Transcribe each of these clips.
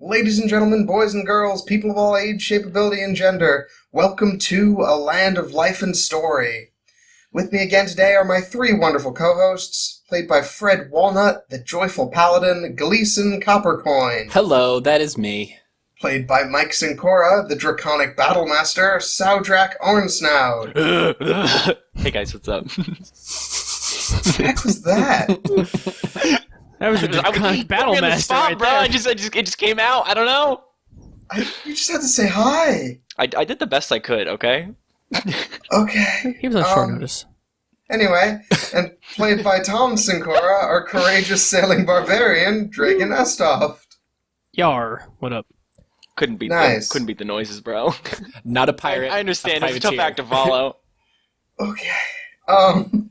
Ladies and gentlemen, boys and girls, people of all age, shape, ability, and gender, welcome to A Land of Life and Story. With me again today are my three wonderful co-hosts, played by Fred Walnut, the joyful paladin, Gleason Coppercoin. Hello, that is me. Played by Mike Sincora, the draconic battlemaster, Soudrak Ornsnoud. Hey guys, what's up? What the heck was that? That was a draconic battlemaster right bro. there. It just came out. I don't know. You just had to say hi. I did the best I could. Okay. Okay. He was on short notice. Anyway, and played by Tom Sincora, our courageous sailing barbarian, Dragon Estov. Yar, what up? Couldn't beat the noises, bro. Not a pirate. I understand. A It's a tough privateer. act to follow. Okay.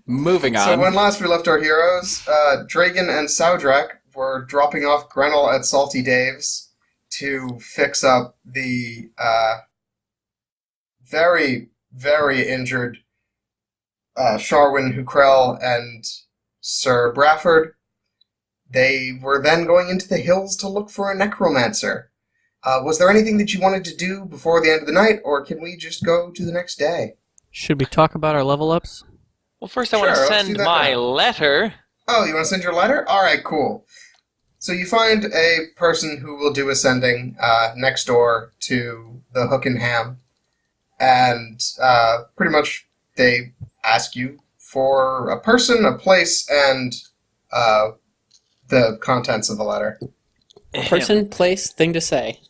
Moving on. So when last we left our heroes, Dragon and Soudrak were dropping off Grenell at Salty Dave's to fix up the very, very injured Sharwin Hukrell and Sir Brafford. They were then going into the hills to look for a Necromancer. Was there anything that you wanted to do before the end of the night, or can we just go to the next day? Should we talk about our level ups? Well, first I want to Sure, let's do send that my now. letter. Oh, you want to send your letter? Alright, cool. So you find a person who will do a sending next door to the Hook and Ham, and pretty much they ask you for a person, a place, and the contents of the letter. Person, place, thing to say.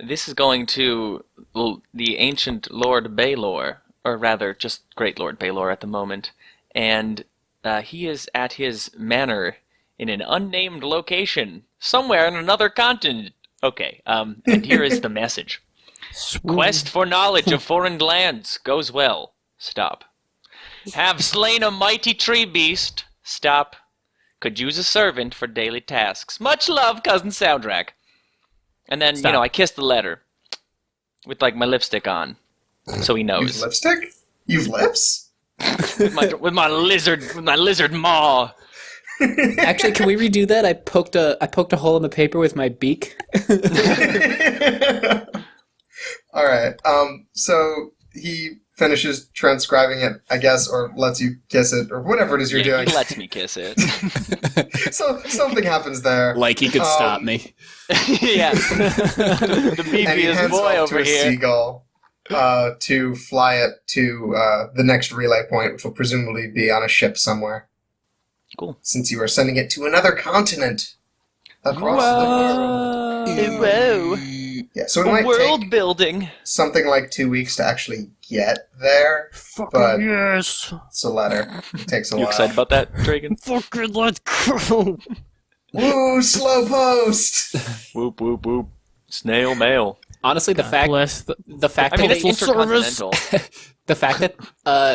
This is going to the ancient Lord Baelor, or rather, just Great Lord Baelor at the moment, and he is at his manor in an unnamed location, somewhere in another continent. Okay, and here is the message. Quest for knowledge of foreign lands goes well. Stop. Have slain a mighty tree beast. Stop. Could use a servant for daily tasks. Much love, cousin Soudrak. And then, Stop. I kissed the letter with, my lipstick on, so he You've knows. lipstick? You've lips? with my lizard maw. Actually, can we redo that? I poked a hole in the paper with my beak. Alright, so he finishes transcribing it, I guess, or lets you kiss it, or whatever it is you're doing. He lets me kiss it. So something happens there. Like he could stop me. Yeah. the And he beefiest hands boy off to over a here. seagull to fly it to the next relay point, which will presumably be on a ship somewhere. Cool. Since you are sending it to another continent across the world. Whoa. Yeah, so it might World take building. something like 2 weeks to actually get there. But Yes! it's a letter. It takes a You while. excited about that, Dragon? Fucking let's go! Woo, slow post! Whoop, whoop, whoop. Snail mail. Honestly, the fact Bless the fact I mean, that it's they, intercontinental. the fact that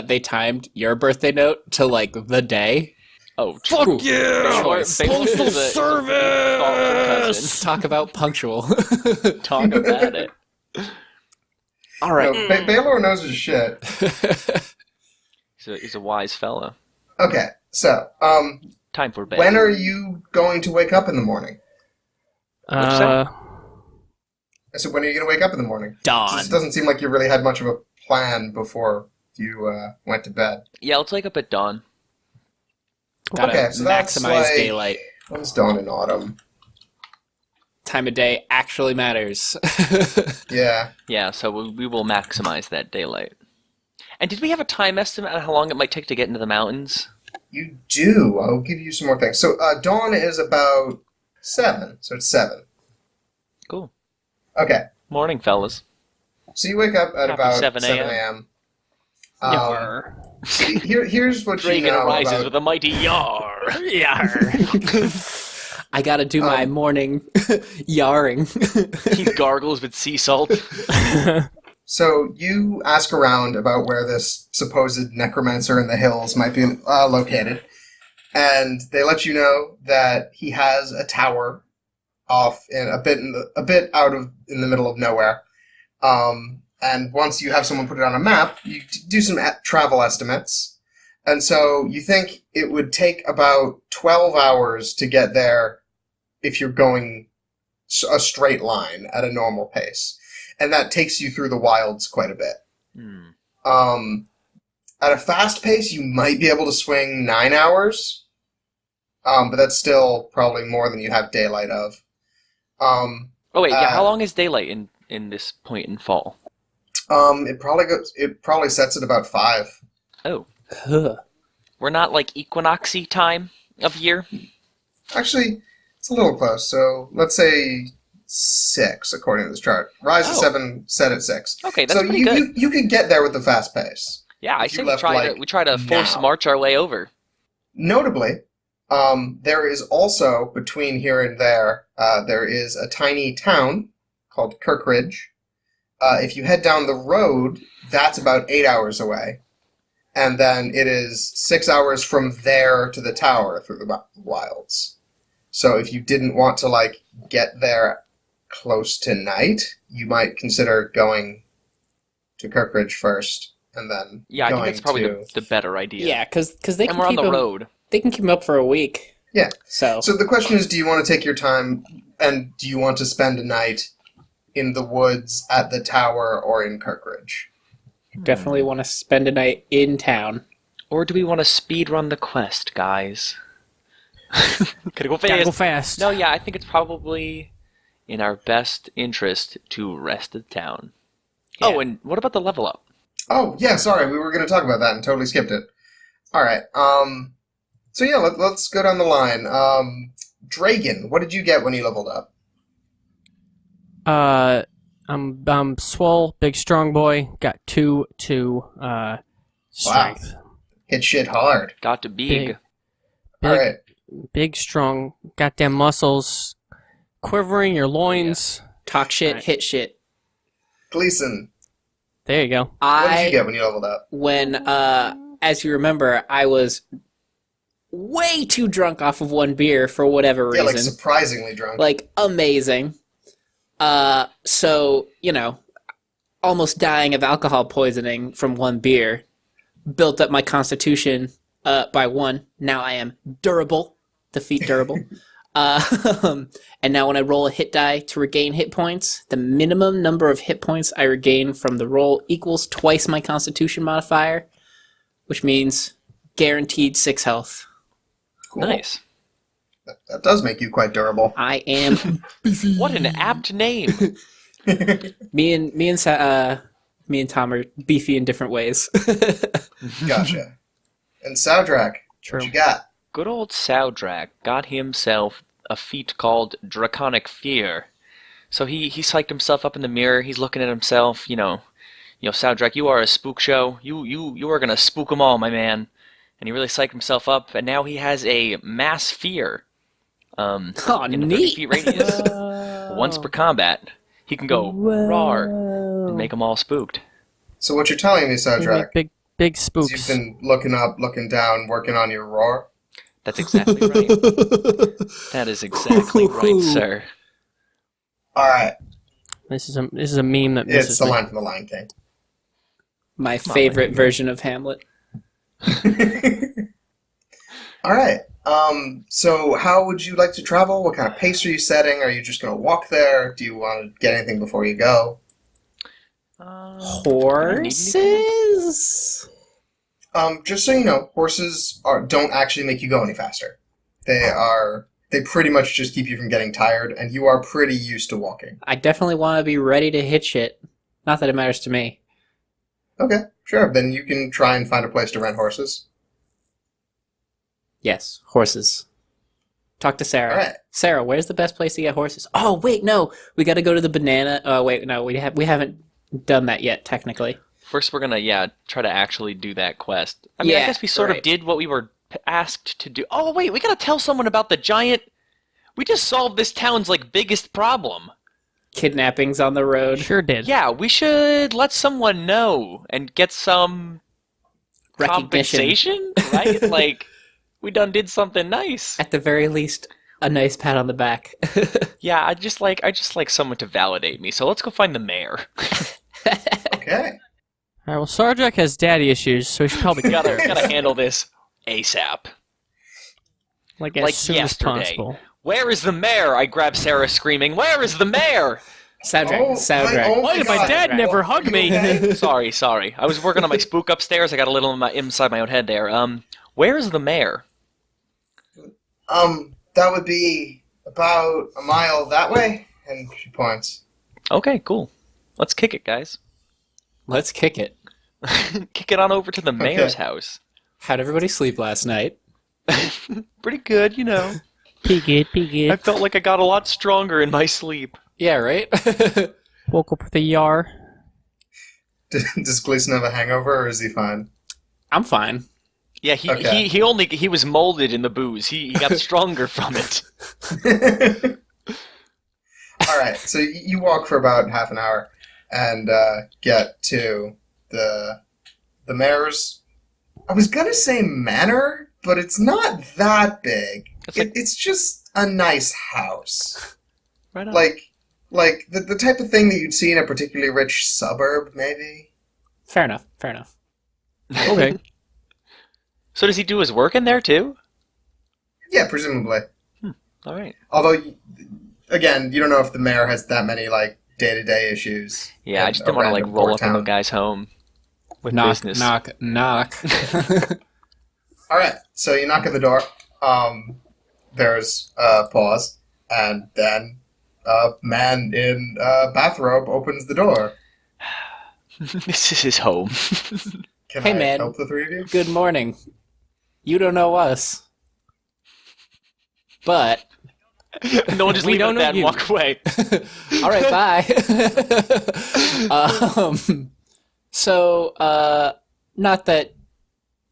they timed your birthday note to the day. Oh, Fuck true. yeah! Choice. Postal service! Talk about punctual. Talk about it. All right. No, Baelor knows his shit. He's a wise fella. Okay, so, Time for bed. when are you going to wake up in the morning? Uh, I said, when are you going to wake up in the morning? Dawn. It doesn't seem like you really had much of a plan before you went to bed. Yeah, let's wake up at dawn. Gotta Okay, so that's maximize like- daylight. When's dawn in autumn? Time of day actually matters. Yeah. Yeah, so we will maximize that daylight. And did we have a time estimate on how long it might take to get into the mountains? You do. I'll give you some more things. So, dawn is about 7. So it's 7. Cool. Okay. Morning, fellas. So you wake up at Happy about 7 7 a.m. a.m. yar. Here's what Dragon you know arises about... with a mighty yar. Yar. I gotta do my morning yarring. He gargles with sea salt. So you ask around about where this supposed necromancer in the hills might be located, and they let you know that he has a tower off in a bit out of in the middle of nowhere. And once you have someone put it on a map, you do some travel estimates, and so you think it would take about 12 hours to get there if you're going a straight line at a normal pace. And that takes you through the wilds quite a bit. At a fast pace, you might be able to swing 9 hours, but that's still probably more than you have daylight of. Oh wait, yeah. How long is daylight in this point in fall? It probably sets at about 5. Oh, we're not like equinoxy time of year. Actually, it's a little close. So let's say 6, according to this chart. Rise to 7, set at 6. Okay, that's pretty good. good. You could get there with the fast pace. Yeah, I say we try to force now. march our way over. Notably, there is also, between here and there is a tiny town called Kirkridge. If you head down the road, that's about 8 hours away. And then it is 6 hours from there to the tower through the wilds. So if you didn't want to, like, get there close to night, you might consider going to Kirkridge first. And then I think that's probably the better idea. Yeah, because they can we're on keep the road. They can keep him up for a week. Yeah. So the question is, do you want to take your time, and do you want to spend a night in the woods at the tower or in Kirkridge? Definitely want to spend a night in town. Or do we want to speed run the quest, guys? Gotta go fast. Gotta go fast. No, yeah, I think it's probably in our best interest to rest the town. Yeah. Oh, and what about the level up? Oh, yeah, sorry, we were going to talk about that and totally skipped it. All right, so yeah, let's go down the line. Dragon, what did you get when you leveled up? I'm swole, big strong boy. Got 2 strength. Wow. Hit shit hard. Got to big. All right. Big, strong, goddamn muscles, quivering your loins. Yeah. Talk shit, Right. hit shit. Gleason, There you go. what did you get when you leveled up? When, as you remember, I was way too drunk off of 1 beer for whatever reason. Yeah, like surprisingly drunk. Like, amazing. So, almost dying of alcohol poisoning from 1 beer. Built up my constitution by 1. Now I am durable. Defeat durable. And now when I roll a hit die to regain hit points, the minimum number of hit points I regain from the roll equals twice my constitution modifier, which means guaranteed 6 health. Cool. Nice. That does make you quite durable. I am What an apt name. me and Tom are beefy in different ways. Gotcha. And Soudrak, True. what you got? Good old Soudrak got himself a feat called Draconic Fear. So he psyched himself up in the mirror. He's looking at himself. Soudrak, you are a spook show. You are gonna spook them all, my man. And he really psyched himself up. And now he has a mass fear. Oh, in a 30 neat. feet radius. Once per combat, he can go roar and make them all spooked. So what you're telling me, Soudrak, Big is spooks. you've been looking up, looking down, working on your roar? That's exactly right. That is exactly right, sir. All right. This is a meme that It's misses the me. line from the Lion King. My favorite version of Hamlet. All right. So how would you like to travel? What kind of pace are you setting? Are you just going to walk there? Do you want to get anything before you go? Horses? Just so you know, horses don't actually make you go any faster. They pretty much just keep you from getting tired, and you are pretty used to walking. I definitely want to be ready to hit shit. Not that it matters to me. Okay, sure. Then you can try and find a place to rent horses. Yes, horses. Talk to Sarah. All right. Sarah, where's the best place to get horses? Oh, wait, no. We got to go to the banana. Oh, wait, no. We haven't done that yet, technically. First, we're gonna try to actually do that quest. I mean, I Yeah, guess we sort of right. did what we were asked to do. Oh wait, we gotta tell someone about the giant. We just solved this town's biggest problem. Kidnappings on the road. Sure did. Yeah, we should let someone know and get some Recognition. compensation, right? We done did something nice. At the very least, a nice pat on the back. Yeah, I just like someone to validate me. So let's go find the mayor. Okay. All right. Well, Sarjak has daddy issues, so he should probably gotta handle this ASAP. as like soon yesterday. as possible. Where is the mayor? I grab Sarah screaming, where is the mayor? Soundtrack. Why did my dad never hug me? Okay. Sorry. I was working on my spook upstairs. I got a little inside my own head there. Where is the mayor? That would be about a mile that way. And she points. Okay, cool. Let's kick it, guys. Let's kick it. Kick it on over to the mayor's house. How'd everybody sleep last night? Pretty good, you know. Piggy. I felt like I got a lot stronger in my sleep. Yeah, right? Woke up with a yar. Does Gleason have a hangover, or is he fine? I'm fine. Yeah, Okay. he was molded in the booze. He got stronger from it. All right, so you walk for about half an hour and get to the mayor's. I was gonna say manor, but it's not that big. It's just a nice house, Right on. like the type of thing that you'd see in a particularly rich suburb, maybe. Fair enough. Okay. So does he do his work in there too? Yeah, presumably. All right. Although, again, you don't know if the mayor has that many like day-to-day issues. Yeah, I in just a didn't want to random roll port up in the town. guy's home with Knock, business. knock. All right, so you knock at the door. There's a pause, and then a man in a bathrobe opens the door. This is his home. Can Hey, I man. help the three of you? Good morning. You don't know us. But, No one just We leave it don't at that know and walk away. all right, bye. Not that,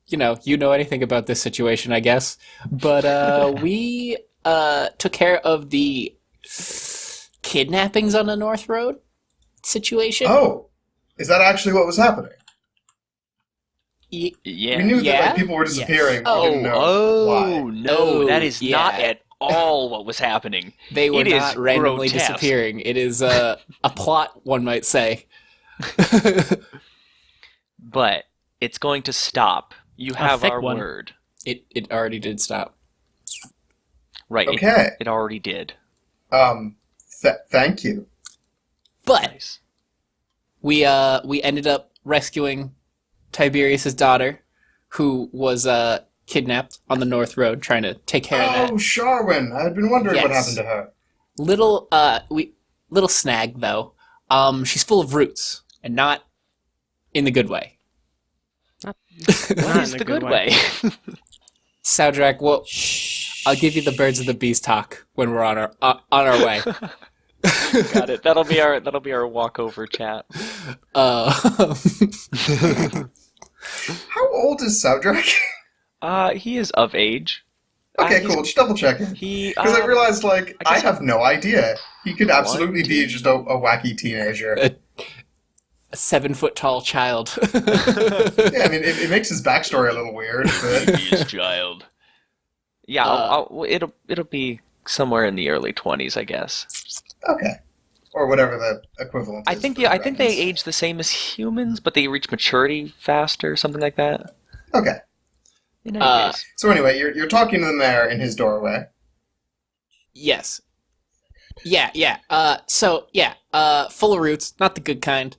you know anything about this situation, I guess, but we took care of the kidnappings on the North Road situation. Oh, is that actually what was happening? Yeah. We knew that Yeah? like, people were disappearing. but we didn't know why. No, Oh, that is not yeah. at all what was happening. They were It is not randomly grotesque. disappearing. It is a plot, one might say. But it's going to stop. You have thick our one. word. It already did stop. Right. Okay. It already did. Thank you. But Nice. we ended up rescuing Tiberius's daughter, who was kidnapped on the North Road, trying to take care of that. Oh, Sharwin. I had been wondering what Yes. happened to her. Little snag though. She's full of roots, and not in the good way. What Not is in a the good good way? Soundtrack, well, I'll give you the birds of the bees talk when we're on our way. Got it. That'll be our walkover chat. How old is Soudrak? He is of age. Okay, he's- cool. Just double checking. He Because I realized, like, I I guess- have no idea. He could absolutely be 1, 2. just a wacky teenager. A 7-foot tall child. Yeah, I mean, it makes his backstory a little weird, but he is child. Yeah, it'll be somewhere in the early 20s, I guess. okay. Or whatever the equivalent I is. think for I think they dragons. age the same as humans, but they reach maturity faster, something like that. Okay. In any case. So anyway, you're talking to the mayor in his doorway. Yes. Yeah. Full of roots, not the good kind.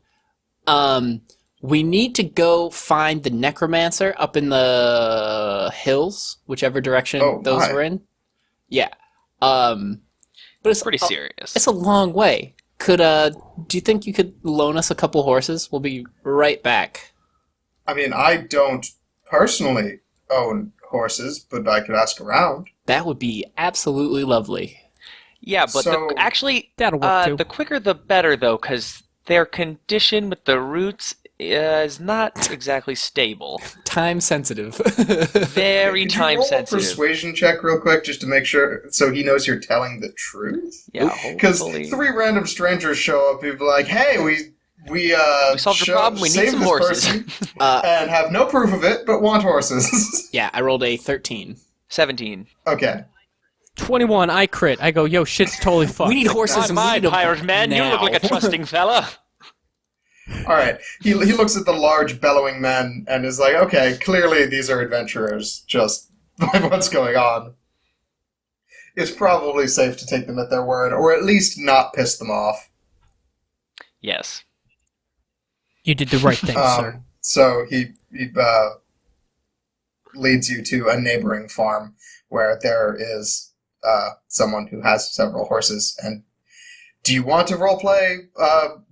We need to go find the Necromancer up in the hills, whichever direction Oh, those my. were in. Yeah. But it's Pretty serious. It's a long way. Do you think you could loan us a couple horses? We'll be right back. I mean, I don't personally own horses, but I could ask around. That would be absolutely lovely. Yeah, but So- actually, That'll work too. the quicker the better, though, because their condition with the roots is not exactly stable. Time sensitive. Very Could you time roll a sensitive. persuasion check real quick just to make sure so he knows you're telling the truth? Yeah, Because hopefully. 3 random strangers show up, people are like, "Hey, we solved your problem, we need saved some this horses." person and have no proof of it, but want horses." Yeah, I rolled a 13. 17. Okay. 21, I crit. I go, yo, shit's totally fucked. We need horses. Not and my we need 'em pirate man, you look like a now. trusting fella. All right. He looks at the large bellowing men and is like, "Okay, clearly these are adventurers. Just what's going on?" it's probably safe to take them at their word, or at least not piss them off. Yes. You did the right thing, sir. So he leads you to a neighboring farm where there is someone who has several horses. And do you want to roleplay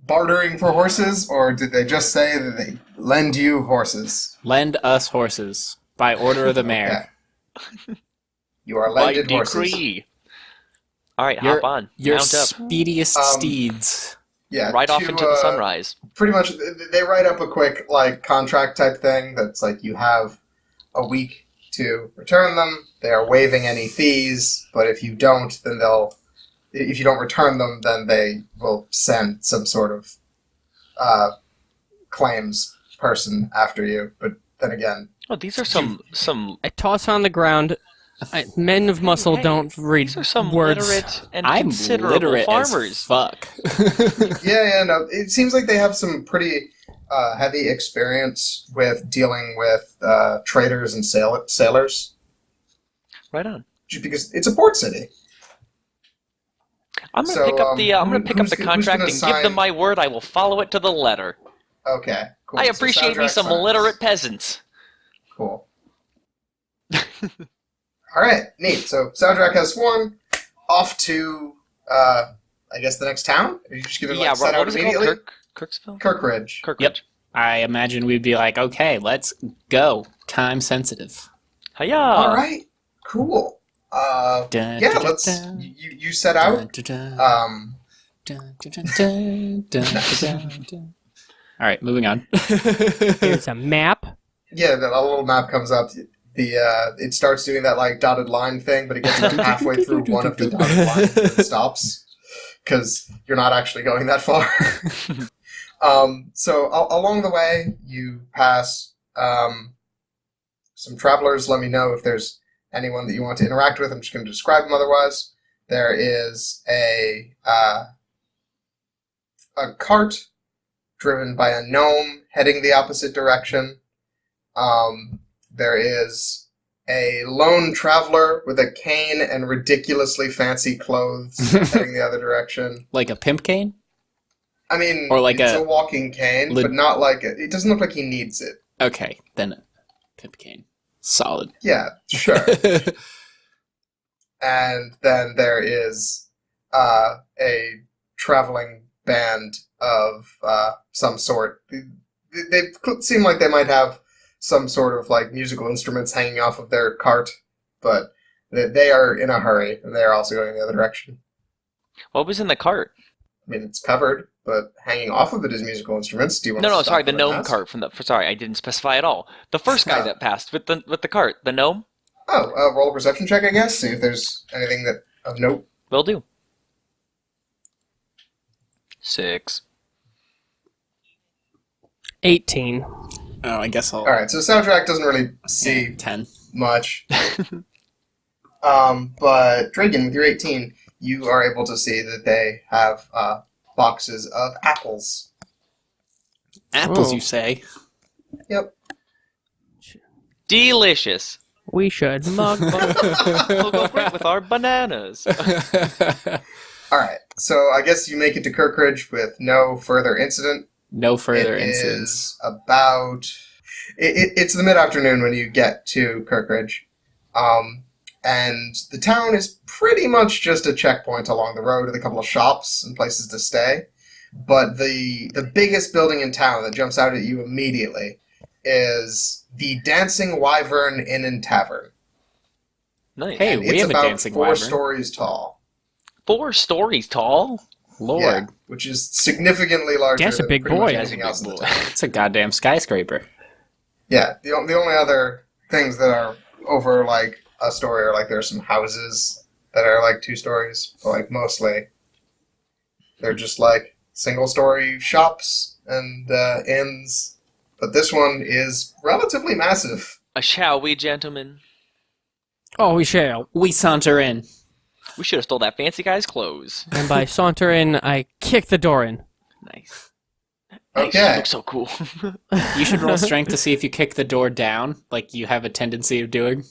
bartering for horses, or did they just say that they lend you horses? Lend us horses by order of the mayor. Okay. You are lended By horses. decree. All right, Your- hop on. Your Mount up. speediest steeds. Yeah, Right off to, into the sunrise. Pretty much, they write up a quick contract type thing that's like you have a week to return them. They are waiving any fees, but if you don't, then if you don't return them, then they will send some sort of claims person after you. But then again, Oh, these are some I toss on the ground. Men of muscle Hey, don't read these are some words. literate and I'm considerable literate farmers. as fuck. no, it seems like they have some pretty heavy experience with dealing with traders and sailors, Right on. just because it's a port city. I'm gonna So, pick up the who's contract gonna and give sign- them my word. I will follow it to the letter. Okay, cool. I So appreciate me soundtrack some signs. illiterate peasants. Cool. All right, neat. So Soundtrack has sworn off to, I guess, the next town? Are you just going to Yeah, set what out was it immediately? called? Kirksville? Kirkridge. Kirkridge. Yep. I imagine we'd be like, okay, let's go. Time sensitive. Hiya! All right, cool. Yeah, let's. You set out. All right, moving on. Here's a map. Yeah, a little map comes up. It starts doing that dotted line thing, but it gets about halfway through one of the dotted lines and then stops because you're not actually going that far. So along the way, you pass some travelers. Let me know if there's anyone that you want to interact with. I'm just going to describe them otherwise. There is a cart driven by a gnome heading the opposite direction. There is a lone traveler with a cane and ridiculously fancy clothes heading the other direction. Like a pimp cane? I mean, Or like it's a a walking cane, but not like it doesn't look like he needs it. Okay, then a pimp cane. Solid. Yeah, sure. And then there is a traveling band of some sort. They seem like they might have some sort of musical instruments hanging off of their cart, but they are in a hurry, and they are also going the other direction. What was in the cart? I mean, it's covered, but hanging off of it is musical instruments. Do you want to No, stop sorry, the for gnome ask? cart from the. Sorry, I didn't specify at all. The first guy that passed with the cart, the gnome. Oh, roll a perception check, I guess. See if there's anything that of note. Will do. 6. 18. Oh, I guess I'll... All right, so soundtrack doesn't really see 10. much. But Dragon, with your 18, you are able to see that they have boxes of apples. Apples, Oh. you say? Yep. Delicious. We should mug. We'll go great with our bananas. All right, so I guess you make it to Kirkridge with no further incident. No further It incidents. is about... It's the mid-afternoon when you get to Kirkridge. And the town is pretty much just a checkpoint along the road with a couple of shops and places to stay. But the biggest building in town that jumps out at you immediately is the Dancing Wyvern Inn and Tavern. Nice. Hey, And we it's have a about dancing 4 wyvern. stories tall. 4 stories tall. Lord. Yeah, which is significantly larger That's a than big pretty boy. much That's anything a big else in the boy. town. It's a goddamn skyscraper. Yeah, the only other things that are over a story are there's some houses that are 2 stories, but mostly they're just single story shops and inns. But this one is relatively massive. Shall we, gentlemen? Oh, we shall. We saunter in. We should have stole that fancy guy's clothes. And by saunter in, I kick the door in. Nice. Okay. You look so cool. You should roll strength to see if you kick the door down, like you have a tendency of doing.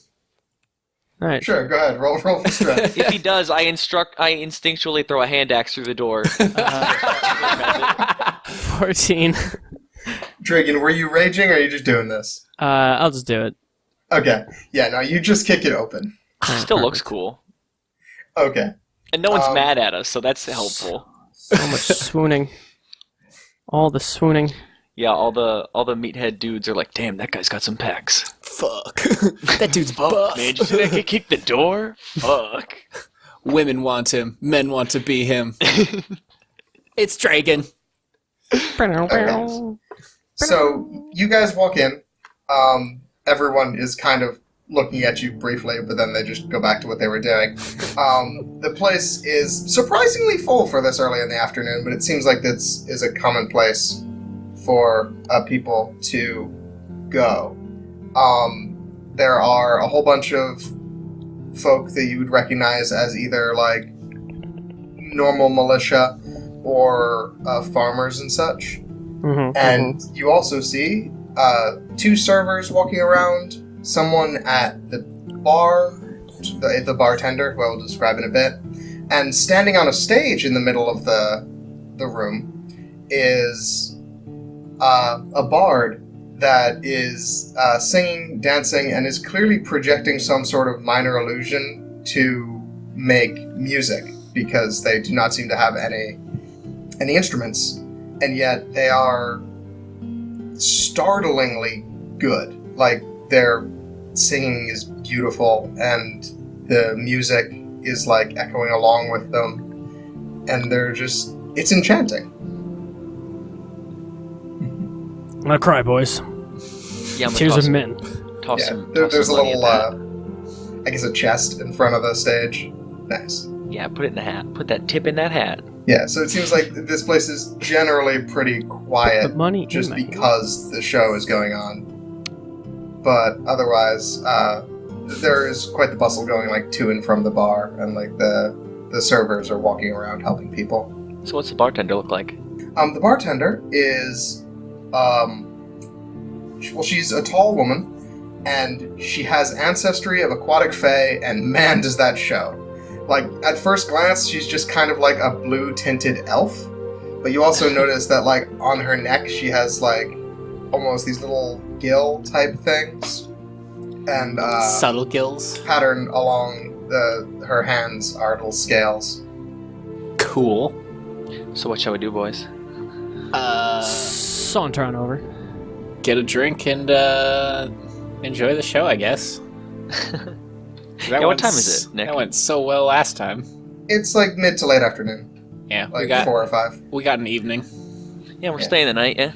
All right. Sure, go ahead. Roll for strength. If he does, I instinctually throw a hand axe through the door. 14. Dragon, were you raging or are you just doing this? I'll just do it. Okay. Yeah, no, you just kick it open. Still looks cool. Okay. And no one's mad at us, so that's helpful. So much swooning. All the swooning. Yeah, all the meathead dudes are like, damn, that guy's got some pecs. Fuck. That dude's Fuck, buff. man, did you see that kid kick the door? Fuck. Women want him. Men want to be him. It's Dragon. Okay. So you guys walk in. Everyone is kind of looking at you briefly, but then they just go back to what they were doing. The place is surprisingly full for this early in the afternoon, but it seems like this is a common place for people to go. There are a whole bunch of folk that you would recognize as either like normal militia or farmers and such. And you also see 2 servers walking around, someone at the bar, the bartender, who I will describe in a bit, and standing on a stage in the middle of the room is a bard that is singing, dancing, and is clearly projecting some sort of minor illusion to make music, because they do not seem to have any instruments, and yet they are startlingly good. Like, their singing is beautiful, and the music is like echoing along with them, and they're just, it's enchanting. I'm gonna cry, boys. Yeah, I'm Tears of men. Toss Yeah, some, there's toss a some money little, at that. I guess a chest in front of the stage. Nice. Yeah, put it in the hat. Put that tip in that hat. Yeah, so it seems like this place is generally pretty quiet, Put money just in my because the show is going on. But otherwise, there is quite the bustle going like to and from the bar, and like the servers are walking around helping people. So what's the bartender look like? The bartender is, she's a tall woman, and she has ancestry of aquatic fae, and man, does that show. Like, at first glance, she's just kind of like a blue-tinted elf, but you also notice that, like, on her neck, she has, like, almost these little gill-type things, and, Subtle gills. pattern along her hands are little scales. Cool. So what shall we do, boys? Saunter on over. Get a drink and enjoy the show, I guess. Yeah, what time is it, Nick? That went so well last time. It's, like, mid to late afternoon, Yeah, like 4 or 5. we got an evening. Yeah, we're Yeah. staying the night, yeah?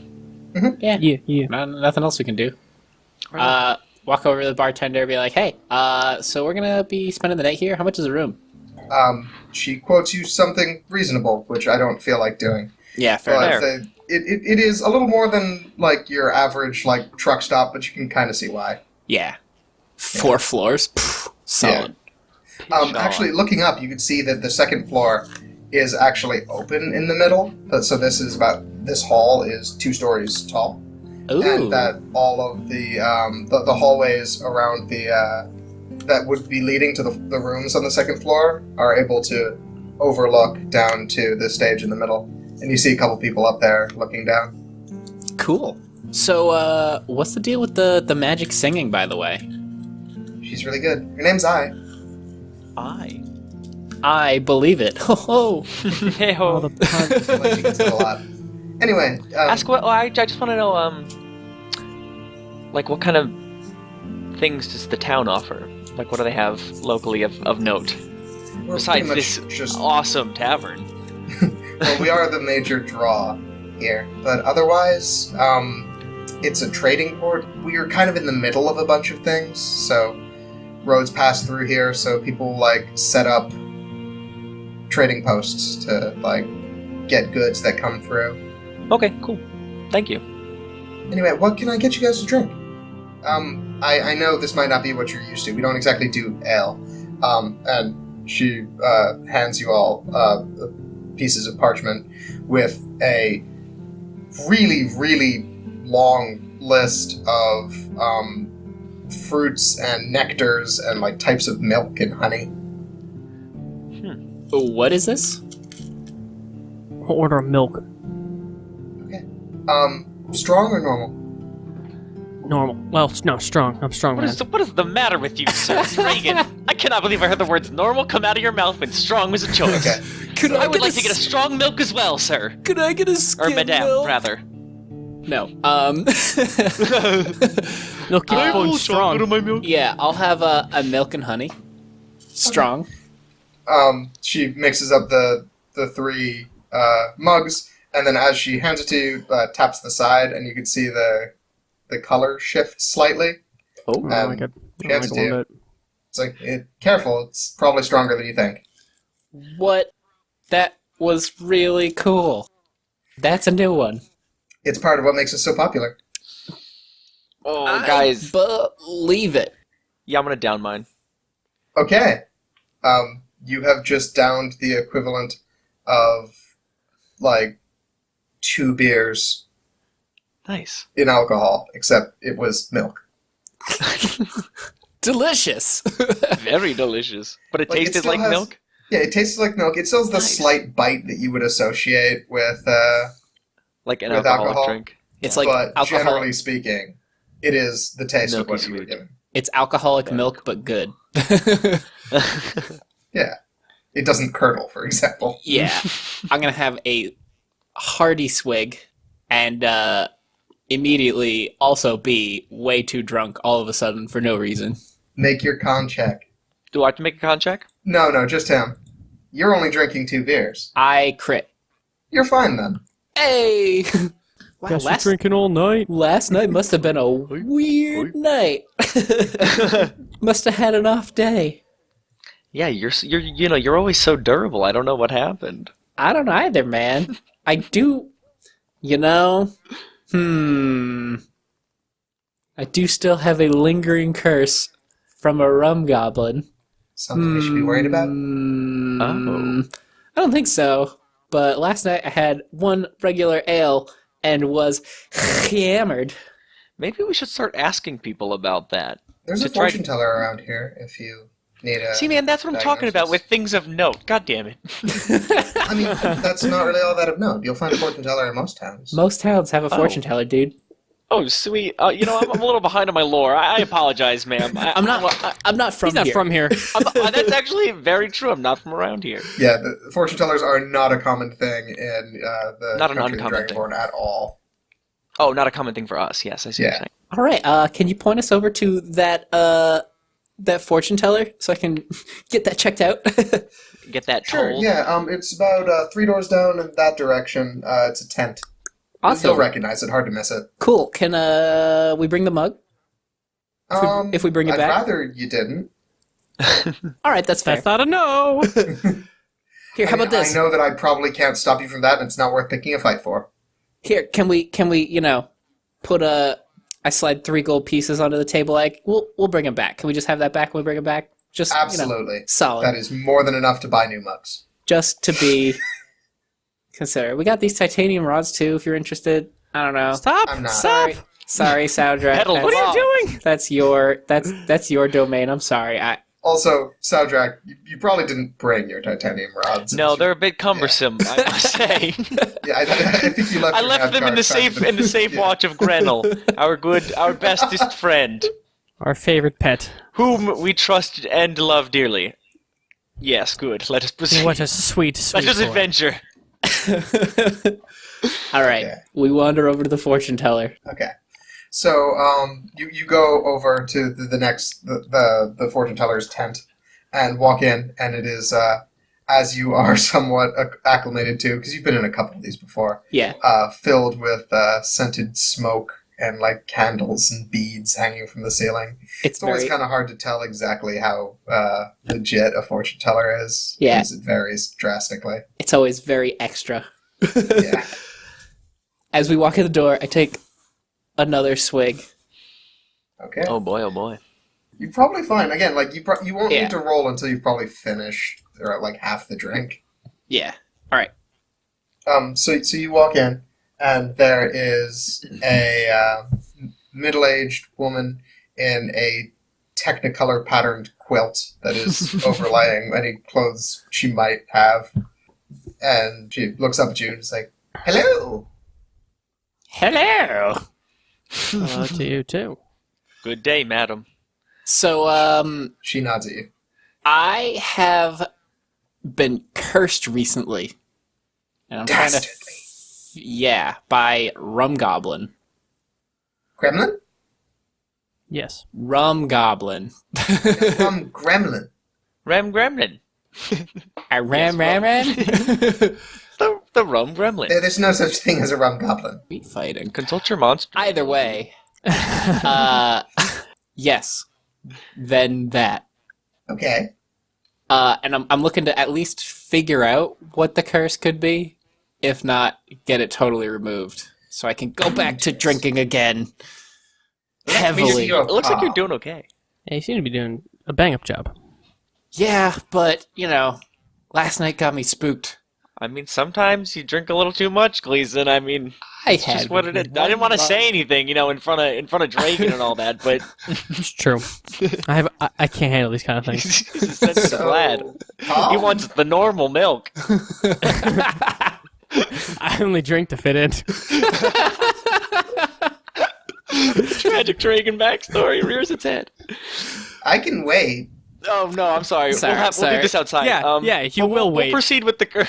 Yeah, Yeah. nothing else we can do. Right. Walk over to the bartender and be like, hey, so we're gonna be spending the night here? How much is a room? She quotes you something reasonable, which I don't feel like doing. Yeah, fair enough. But it is a little more than, like, your average, like, truck stop, but you can kind of see why. Yeah. 4 floors? Pff, solid. Actually, looking up, you can see that the second floor is actually open in the middle. So this hall is 2 stories tall. Ooh. And that all of the hallways around that would be leading to the rooms on the second floor are able to overlook down to the stage in the middle. And you see a couple people up there looking down. Cool. So, what's the deal with the magic singing, by the way? She's really good. Her name's Ai. I believe it. Ho ho! Hey All ho. the puns. Like, she gets it a lot. Anyway, Ask what? I just want to know. Like what kind of things does the town offer? Like what do they have locally of note we're besides pretty this much just awesome tavern? well, we are the major draw here, but otherwise, it's a trading port. We are kind of in the middle of a bunch of things, so roads pass through here, so people like set up trading posts to like get goods that come through. Okay, cool. Thank you. Anyway, what can I get you guys to drink? I know this might not be what you're used to. We don't exactly do ale. And she hands you all pieces of parchment with a really, really long list of fruits and nectars and like types of milk and honey. What is this? I'll order a milk. Okay. Strong or normal? Normal. Well, no, strong. I'm strong, man. What is the matter with you, sir? Reagan, I cannot believe I heard the words normal come out of your mouth when strong was a choice. Okay. I would like to get a strong milk as well, sir. Could I get a Or skim madame, milk? rather. No. No, keep it going strong. my milk. Yeah, I'll have a milk and honey. Strong. She mixes up the 3 mugs, and then as she hands it to you, taps the side, and you can see the color shift slightly. Oh. I like it. She I hands like it it to a you. little bit. It's like, careful, it's probably stronger than you think. What? That was really cool. That's a new one. It's part of what makes it so popular. Oh, I guys. believe it. Yeah, I'm gonna down mine. Okay. You have just downed the equivalent of, like, 2 beers Nice. in alcohol, except it was milk. Delicious. Very delicious. But it Like, it tasted still like has- milk? Yeah, it tastes like milk. It still has the Nice. slight bite that you would associate with, Like an With alcoholic alcohol? drink. It's like but alcohol. generally speaking, it is the taste of Milky what you were sweet. given. It's alcoholic milk, but good. Yeah. It doesn't curdle, for example. Yeah. I'm gonna have a hearty swig and immediately also be way too drunk all of a sudden for no reason. Make your con check. Do I have to make a con check? No, just him. You're only drinking 2 beers. I crit. You're fine then. Hey! Wow, Guess you're drinking all night. last night must have been a weird night. Must have had an off day. Yeah, you're always so durable. I don't know what happened. I don't either, man. I do, I do still have a lingering curse from a rum goblin. Something we should be worried about? Oh. I don't think so. But last night I had 1 regular ale and was hammered. Maybe we should start asking people about that. There's a To try- fortune teller around here if you need a... See, man, that's what I'm talking about with diagnosis. things of note. God damn it. I mean, that's not really all that of note. You'll find a fortune teller in most towns. Most towns have a fortune teller, dude. Oh, sweet. I'm a little behind on my lore. I apologize, ma'am. I'm not from He's not here. from here. That's actually very true. I'm not from around here. Yeah, the fortune tellers are not a common thing in the Not an country of uncommon thing. Dragonborn at all. Oh, not a common thing for us. Yes, I see what Yeah. you're saying. All right, can you point us over to that fortune teller so I can get that checked out? Get that Sure, told. yeah, it's about 3 doors down in that direction. It's a tent. Awesome. You'll recognize it, hard to miss it. Cool. Can we bring the mug? If we bring it I'd back? rather you didn't. All right, that's fair. That's not a no. Here, how about this? I know that I probably can't stop you from that, and it's not worth picking a fight for. Here, can we put I slide 3 gold pieces onto the table. Like we'll bring them back. Can we just have that back when we bring it back? Just Absolutely. solid. That is more than enough to buy new mugs. Just to be considered. We got these titanium rods too. If you're interested, I don't know. Stop. I'm not. Sorry, soundtrack. Pedal. What are you doing? That's your domain. I'm sorry. Also, Soundtrack, you probably didn't bring your titanium rods. No, they're a bit cumbersome, I must say. Yeah, I think you left. I your left them in the card safe yeah. watch of Grenell, our bestest friend, Our favorite pet. whom we trusted and love dearly. Yes, good. Let us proceed. What a sweet, sweet Let us boy. adventure. All right, Okay. we wander over to the fortune teller. Okay. So, you go over to the next the fortune teller's tent and walk in, and it is as you are somewhat acclimated to, because you've been in a couple of these before. Yeah. Filled with scented smoke and like candles and beads hanging from the ceiling. It's It's always very kind of hard to tell exactly how legit a fortune teller is. Yeah. Because it varies drastically. it's always very extra. Yeah. As we walk in the door, I take another swig. Okay. Oh boy, oh boy. You probably find again, like you won't Yeah. need to roll until you've probably finished or like half the drink. Yeah. All right. So you walk in, and there is a middle-aged woman in a Technicolor patterned quilt that is overlaying any clothes she might have. And she looks up at you and is like, "Hello." Hello. To you too. Good day, madam. So, She nods at you. I have been cursed recently. And I'm trying to... Dastardly. By Rum Goblin. Gremlin? Yes. Rum Goblin. Gremlin. Gremlin. I ram. The rum gremlin. There's no such thing as a rum goblin. Meat fighting. Consult your monster. Either way. Yes. Then that. Okay. And I'm looking to at least figure out what the curse could be. If not, get it totally removed. So I can go back to drinking again. Let me see Heavily. your It looks like you're paw. doing okay. Yeah, you seem to be doing a bang-up job. Yeah, but, last night got me spooked. I mean, sometimes you drink a little too much, Gleason. I mean, I it's had just what it is. I didn't want to say anything, in front of Dragon and all that, but It's true. I can't handle these kind of things. he's a sensitive lad. Paw? He wants the normal milk. I only drink to fit in. Tragic Dragon backstory rears its head. I can wait. Oh no, I'm sorry. Sorry, We'll sorry. do this outside. You will wait. We'll proceed with the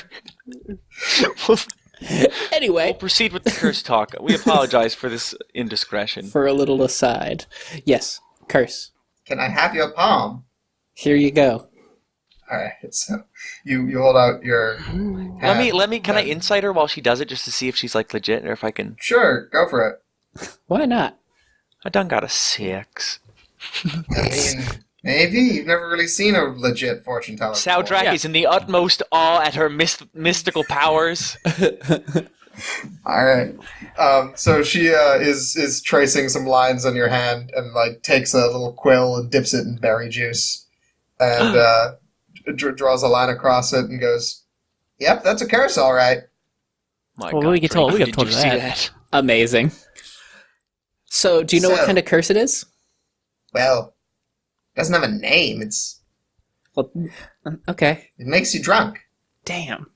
Anyway, we'll proceed with the curse talk. We apologize for this indiscretion. for a little aside. Yes, curse. Can I have your palm? Here you go. Alright, so you hold out your hand. Let me can I insight her while she does it just to see if she's like legit or if I can. Sure, go for it. Why not? I done got a 6. I mean, maybe. You've never really seen a legit fortune teller. before. Saudrak is in the utmost awe at her mystical powers. Alright. So she is tracing some lines on your hand and takes a little quill and dips it in berry juice and draws a line across it and goes, "Yep, that's a curse, all right." My Well, God, we could tell- we Draken, could have did told you you see that. Amazing. So, do you know what So- kind of curse it is? Well, it doesn't have a name. Well, okay. It makes you drunk. Damn.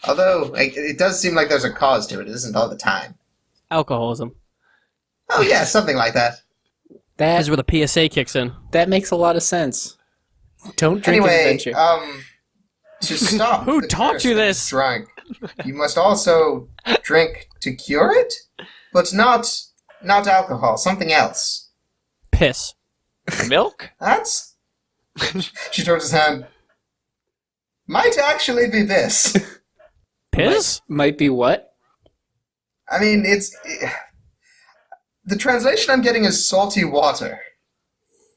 Although it does seem like there's a cause to it. It isn't all the time. Alcoholism. Oh yeah, something like that. This is That where the PSA kicks in. makes a lot of sense. Don't drink Anyway, adventure. to stop. Who the taught curse you that this? is Drunk. You must also drink to cure it, but not alcohol. Something else. Piss. Milk? That's. She turns his hand. Might actually be this. Piss? Might be what? I mean, the translation I'm getting is salty water.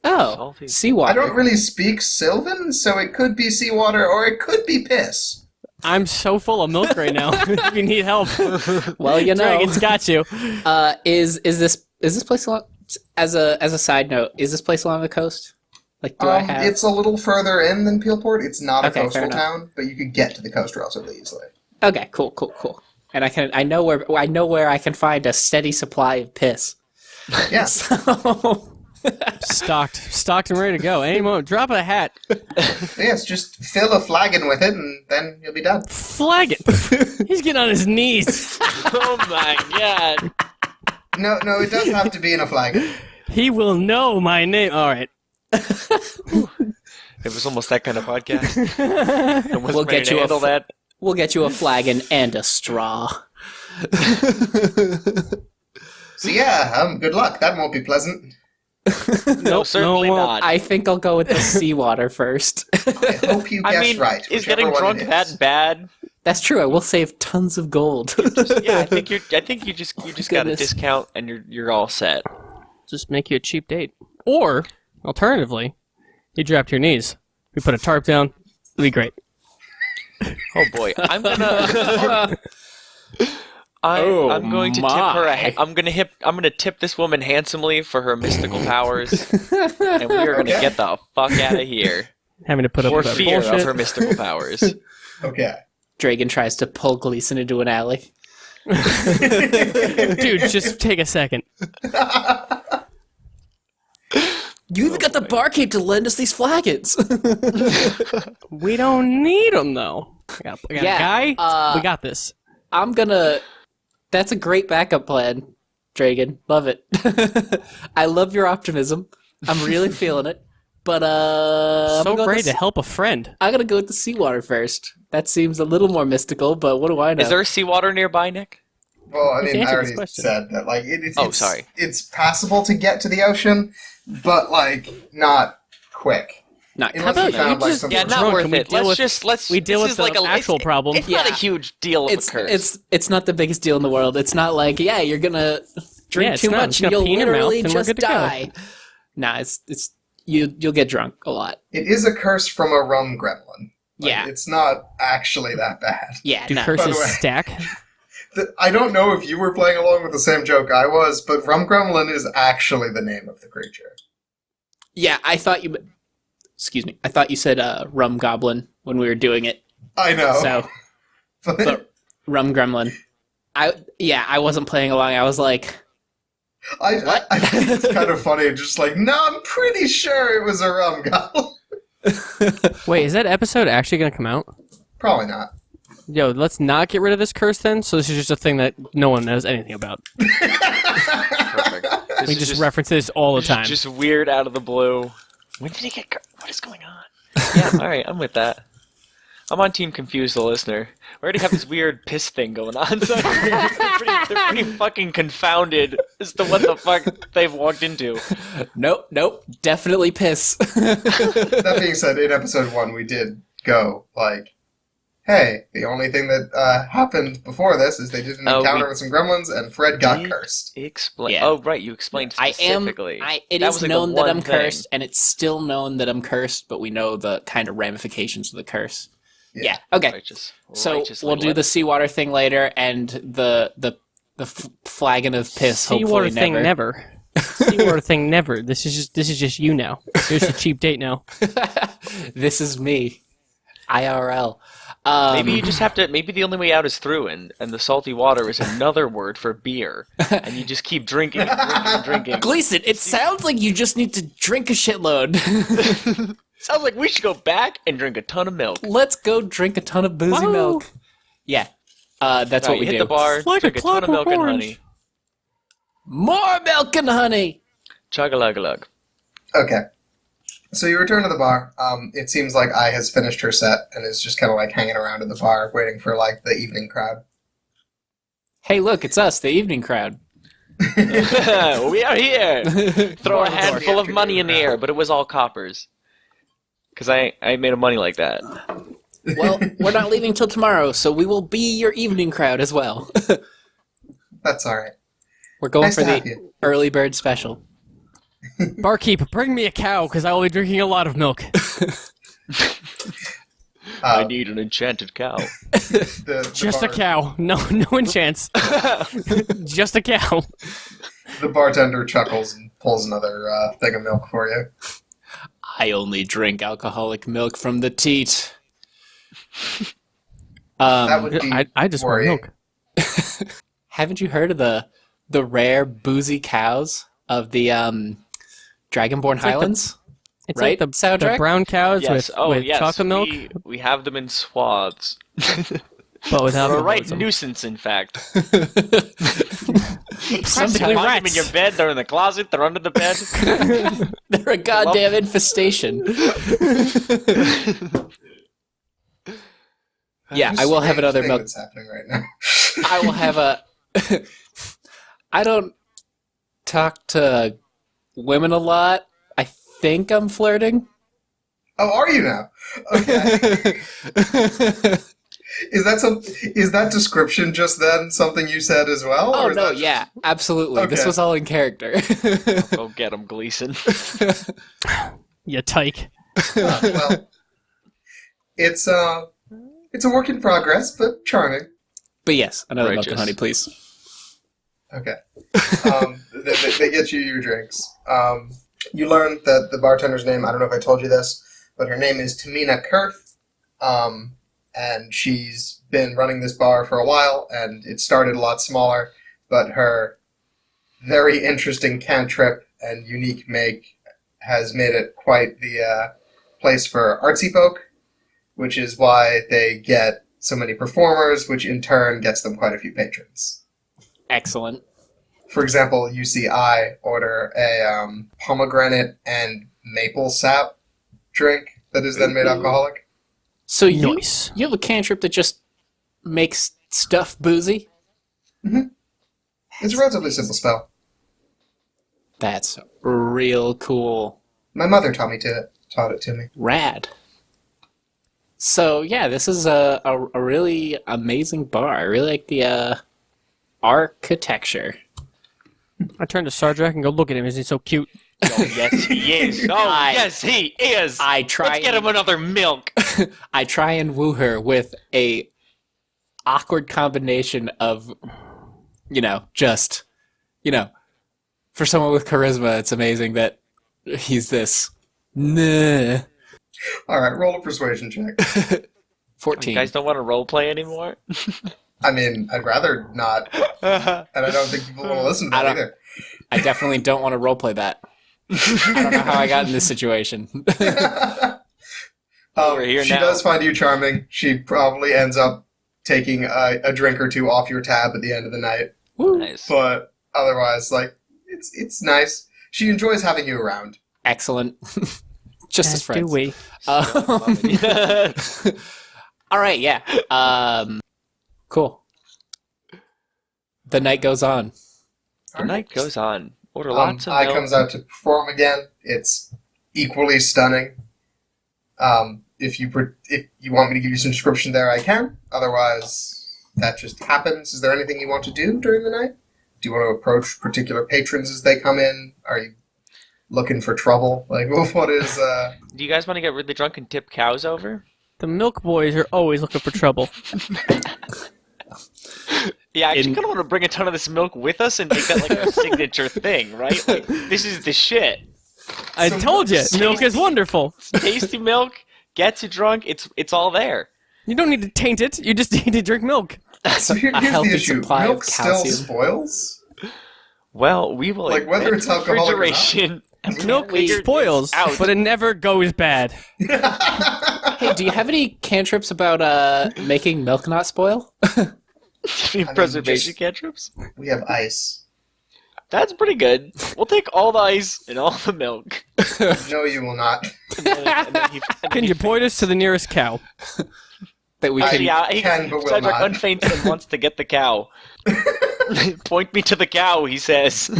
Oh, Salty. seawater. I don't really speak Sylvan, so it could be seawater or it could be piss. I'm so full of milk right now. If you need help, Well, Dragon's got you. Is this place along? As a side note, is this place along the coast? Like, do I have? It's a little further in than Peelport. It's not a Okay, fair coastal enough. town, but you could get to the coast relatively easily. Okay, cool. And I know where I can find a steady supply of piss. Yeah. So, Stocked and ready to go. Any moment. Drop a hat. Yes, just fill a flagon with it, and then you'll be done. Flag it. He's getting on his knees. Oh my God. No, it does have to be in a flagon. He will know my name. All right. It was almost that kind of podcast. I wasn't We'll ready get to you handle that. we'll get you a flagon and a straw. So yeah, good luck. That won't be pleasant. No, certainly no, not. I think I'll go with the seawater first. I hope you I guessed mean, right. is whichever getting one drunk it is. that bad? That's true. I will save tons of gold. Yeah, I think you just got a Goodness. discount and you're all set. Just make you a cheap date. Or, alternatively, you drop to your knees. We put a tarp down. It'll be great. Oh boy, I'm gonna. Oh, I'm going to tip her. I'm gonna tip this woman handsomely for her mystical powers, and we are gonna Okay. get the fuck out of here Having to put up for with that fear bullshit. of her mystical powers. Okay. Dragon tries to pull Gleason into an alley. Dude, just take a second. You even got the barkeep to lend us these flagons. We don't need them, though. I got a guy. We got this. That's a great backup plan, Dragon. Love it. I love your optimism. I'm really feeling it. But, So great to help a friend. I'm gonna go with the seawater first. That seems a little more mystical, but what do I know? Is there seawater nearby, Nick? Well, I Let's mean, I answer already this question. said that. Like, Sorry. It's possible to get to the ocean, but like not quick. Not Unless about you found you like just something. Yeah, not drunk worth and we it. deal Let's we deal this with is the like actual problem. It's not a Yeah. huge deal of a curse. It's not the biggest deal in the world. It's not like, yeah, you're gonna drink Yeah, it's too not. much It's and gonna you'll pee in your mouth literally and we're just good to go. die. Nah, it's you'll get drunk a lot. It is a curse from a rum gremlin. Like, Yeah. it's not actually that bad. Yeah, Do no. By curses the way- stack? I don't know if you were playing along with the same joke I was, but rum gremlin is actually the name of the creature. Yeah, I thought you said rum goblin when we were doing it. I know. So, but rum gremlin. I wasn't playing along. I was like, I What? think it's kind of funny. Just like, no, I'm pretty sure it was a rum goblin. Wait, is that episode actually going to come out? Probably not. Yo, let's not get rid of this curse then. So this is just a thing that no one knows anything about. Perfect. This We is just reference this all the this is time. Just weird out of the blue. When did he get? What is going on? Yeah, all right, I'm with that. I'm on Team Confuse the listener. We already have this weird piss thing going on, so they're pretty fucking confounded as to what the fuck they've walked into. nope, definitely piss. That being said, in episode 1, we did go like, hey, the only thing that happened before this is they did an encounter with some gremlins and Fred got Did- cursed. Explain. Yeah. Oh, right, you explained specifically. It That is was, like, the known that one I'm thing. cursed, and it's still known that I'm cursed, but we know the kind of ramifications of the curse. Yeah. Okay. Righteous. So Righteous we'll little do the seawater thing later, and the flagon of piss. Seawater Hopefully thing never. Seawater thing never. This is just you now. Here's a cheap date now. This is me, IRL. Maybe you just have to. Maybe the only way out is through, and the salty water is another word for beer, and you just keep drinking and drinking and drinking. Gleason, it sounds like you just need to drink a shitload. Sounds like we should go back and drink a ton of milk. Let's go drink a ton of boozy Whoa. milk. Yeah, that's Right, what we hit do. the bar, It's like drink a a ton of milk Clockwork and Orange. honey. More milk and honey. Chug a lug a lug. Okay. So you return to the bar. It seems like I has finished her set and is just kind of like hanging around in the bar waiting for like the evening crowd. Hey, look, it's us, the evening crowd. We are here. Throw More a of the handful of afternoon money in the crowd. air, but it was all coppers. Because I made a money like that. Well, we're not leaving till tomorrow, so we will be your evening crowd as well. That's all right. We're going Nice for to have the you. early bird special. Barkeep, bring me a cow because I will be drinking a lot of milk. I need an enchanted cow. The Just a bar- cow. No enchants. Just a cow. The bartender chuckles and pulls another thing of milk for you. I only drink alcoholic milk from the teat. That would be I just want worrying. milk. Haven't you heard of the rare boozy cows of the Dragonborn like the- Highlands? It's Right, like the soundtrack? brown cows Yes. with chocolate milk, We have them in swaths. but without They're a the right bosom. nuisance, in fact. Practically Find them in rats. your bed. They're in the closet. They're under the bed. They're a goddamn infestation. Yeah, I will have Strange another thing milk. That's happening right now. I will have a. I don't talk to women a lot. I think I'm flirting. Oh, are you now? Okay. Is that description just then something you said as well? Oh or is no, that just- yeah, absolutely. This Okay. was all in character. Go get him, Gleason. You tyke. Well, it's a work in progress, but charming. But yes, another milk and Righteous. honey, please. Okay. They get you your drinks. You learn that the bartender's name, I don't know if I told you this, but her name is Tamina Kurth. And she's been running this bar for a while, and it started a lot smaller, but her very interesting cantrip and unique make has made it quite the place for artsy folk, which is why they get so many performers, which in turn gets them quite a few patrons. Excellent. For example, you see I order a pomegranate and maple sap drink that is then made alcoholic. So you Nice. have a cantrip that just makes stuff boozy? It's a relatively simple spell. That's real cool. My mother taught it to me. Rad. So yeah, this is a really amazing bar. I really like the architecture. I turn to Sardrak and go, look at him. Isn't he so cute? Oh, yes, he is. Oh, yes, he is. I try. Let's get him another milk. I try and woo her with a awkward combination of, just, for someone with charisma, it's amazing that he's this. Nah. All right, roll a persuasion check. 14. You guys don't want to roleplay anymore? I mean, I'd rather not, and I don't think people want to listen to that either. I definitely don't want to roleplay that. I don't know how I got in this situation. We're here she now. does find you charming. She probably ends up taking a drink or two off your tab at the end of the night. Woo. Nice. But otherwise, it's nice. She enjoys having you around. Excellent. Just as friends. Do we? All right, yeah. Cool. The night goes on. The night goes on. Order lots of I milk. comes out to perform again. It's equally stunning. If you want me to give you some description there, I can. Otherwise, that just happens. Is there anything you want to do during the night? Do you want to approach particular patrons as they come in? Are you looking for trouble? What is... Do you guys want to get really drunk and tip cows over? The milk boys are always looking for trouble. Yeah, I actually kind of want to bring a ton of this milk with us and make that like a signature thing, right? Like, this is the shit. I told you, milk is wonderful. Tasty milk, gets you drunk, it's all there. You don't need to taint it. You just need to drink milk. So A here's healthy the issue. supply Milk of still calcium. spoils? Well, we will Whether it's alcoholic or not. refrigeration. and Milk figure spoils, this out. but it never goes bad. Hey, do you have any cantrips about making milk not spoil? Preservation cantrips? We have ice. That's pretty good. We'll take all the ice and all the milk. No, you will not. Can you point us to the nearest cow? That we can. Yeah, he can, but will Cedric not. unfainted and wants to get the cow. Point me to the cow, he says.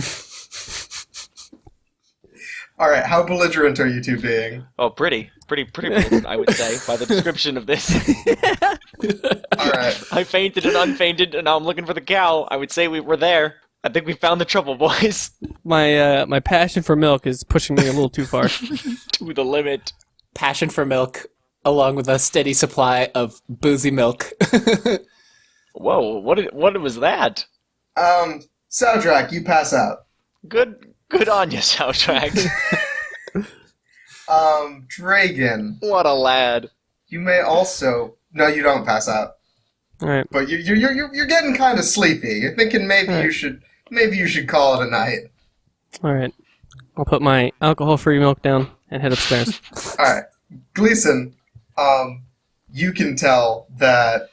All right, how belligerent are you two being? Oh, pretty brilliant, I would say, by the description of this. All right. I fainted and unfainted, and now I'm looking for the cow. I would say we were there. I think we found the trouble, boys. My passion for milk is pushing me a little too far. To the limit. Passion for milk, along with a steady supply of boozy milk. Whoa, what was that? Soundtrack, you pass out. Good on you, Soundtrack. Dragon, What a lad. you may also... No, you don't pass out. All right. But you're getting kind of sleepy. You're thinking maybe you should call it a night. All right. I'll put my alcohol-free milk down and head upstairs. All right. Gleason, you can tell that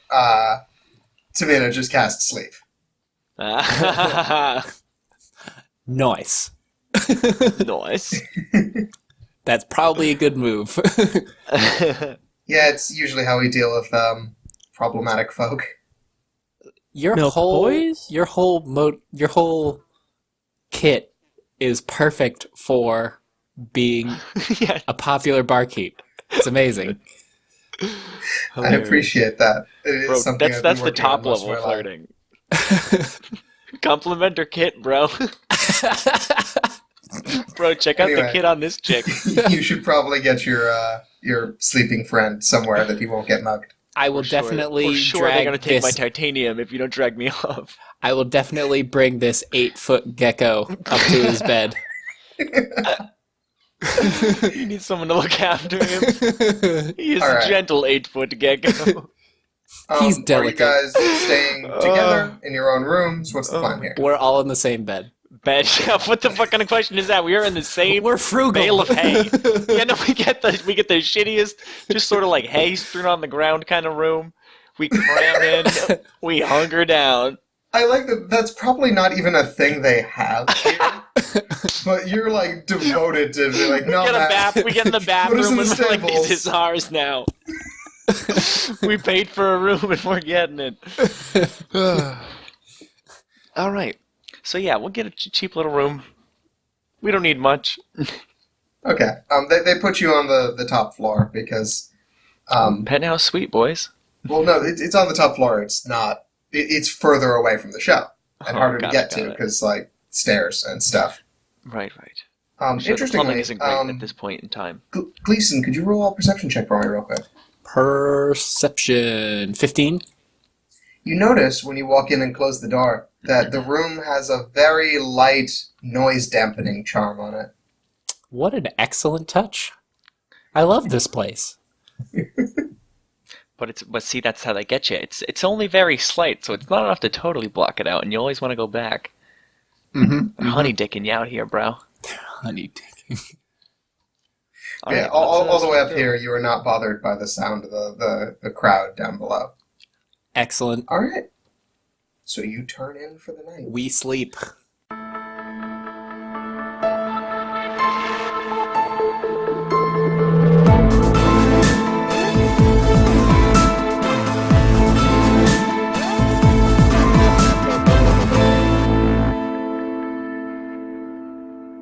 Tamina just cast sleep. Nice. Nice. That's probably a good move. Yeah, it's usually how we deal with problematic folk. Your Milk whole boys? your whole kit is perfect for being Yeah. a popular barkeep. It's amazing. I appreciate that. It is Bro, something I've been that's the working on top most of level my life. flirting. Complimenter kit, bro. Bro, check out the Anyway. kit on this chick. You should probably get your sleeping friend somewhere that he won't get mugged. I will definitely For sure they're drag gonna take my this. titanium if you don't drag me off. I will definitely bring this 8-foot gecko up to his bed. You need someone to look after him. He is All right. a gentle 8-foot gecko. He's Are you delicate. guys staying together in your own rooms? What's the plan here? We're all in the same bed. bed. What the fuck kind of question is that? We are in the same We're frugal. bale of hay. Yeah, no, we get the shittiest, just sort of like hay strewn on the ground kind of room. We cram in, we hunker down. I like that. That's probably not even a thing they have here. But you're like devoted to be like, no, We get in the put us bathroom in and the we're like, stables. this is ours now. We paid for a room and we're getting it. All right. So yeah, we'll get a cheap little room. We don't need much. Okay. They put you on the top floor because, Penthouse suite, boys. well, no, it's on the top floor. It's not. It's further away from the show and harder to got get it, to got it. because like stairs and stuff. Right. Sure, the Interestingly, plumbing isn't great at this point in time. Gleason, could you roll a perception check for me real quick? Perception 15. You notice when you walk in and close the door that the room has a very light noise dampening charm on it. What an excellent touch. I love this place. But see, that's how they get you. It's only very slight, so it's not enough to totally block it out, and you always want to go back. Mm-hmm. Honey dicking you out here, bro. Honey dick. Yeah, all the way up here, you are not bothered by the sound of the crowd down below. Excellent. All right. So you turn in for the night. We sleep.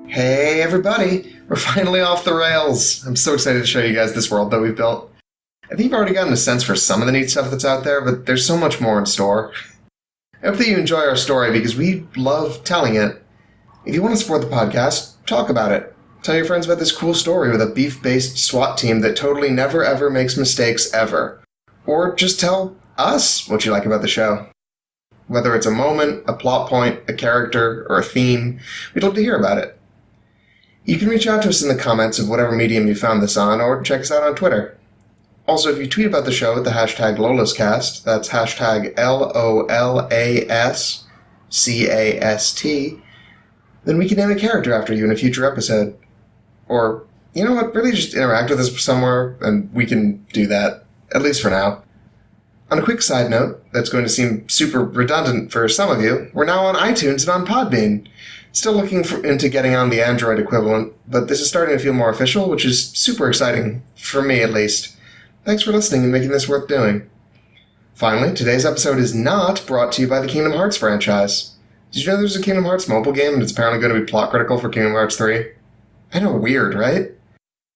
Hey everybody, we're finally off the rails. I'm so excited to show you guys this world that we've built. I think you've already gotten a sense for some of the neat stuff that's out there, but there's so much more in store. I hope that you enjoy our story because we love telling it. If you want to support the podcast, talk about it. Tell your friends about this cool story with a beef-based SWAT team that totally never ever makes mistakes ever. Or just tell us what you like about the show. Whether it's a moment, a plot point, a character, or a theme, we'd love to hear about it. You can reach out to us in the comments of whatever medium you found this on, or check us out on Twitter. Also, if you tweet about the show with the hashtag LoLaScast, that's hashtag LOLASCAST, then we can name a character after you in a future episode. Or, you know what, really just interact with us somewhere, and we can do that, at least for now. On a quick side note, that's going to seem super redundant for some of you, we're now on iTunes and on Podbean. Still looking into getting on the Android equivalent, but this is starting to feel more official, which is super exciting, for me at least. Thanks for listening and making this worth doing. Finally, today's episode is not brought to you by the Kingdom Hearts franchise. Did you know there's a Kingdom Hearts mobile game and it's apparently going to be plot critical for Kingdom Hearts 3? I know, weird, right?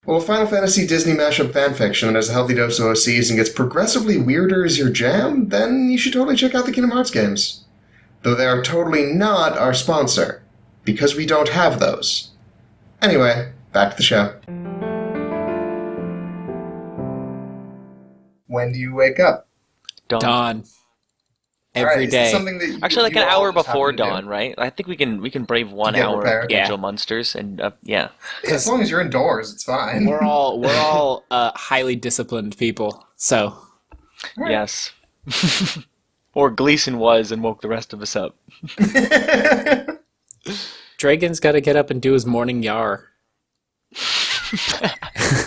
Well, a Final Fantasy Disney mashup fanfiction that has a healthy dose of OCs and gets progressively weirder as your jam, then you should totally check out the Kingdom Hearts games. Though they are totally not our sponsor. Because we don't have those. Anyway, back to the show. When do you wake up? Dawn. All right, Every is day. this something that Actually, like you an all hour just before happen to do? dawn, right? I think we can brave 1 get hour prepared? of Yeah. Angel Monsters, and yeah. Yeah, as long as you're indoors, it's fine. We're all highly disciplined people. So Right. Yes. Or Gleason was and woke the rest of us up. Dragon's got to get up and do his morning yar.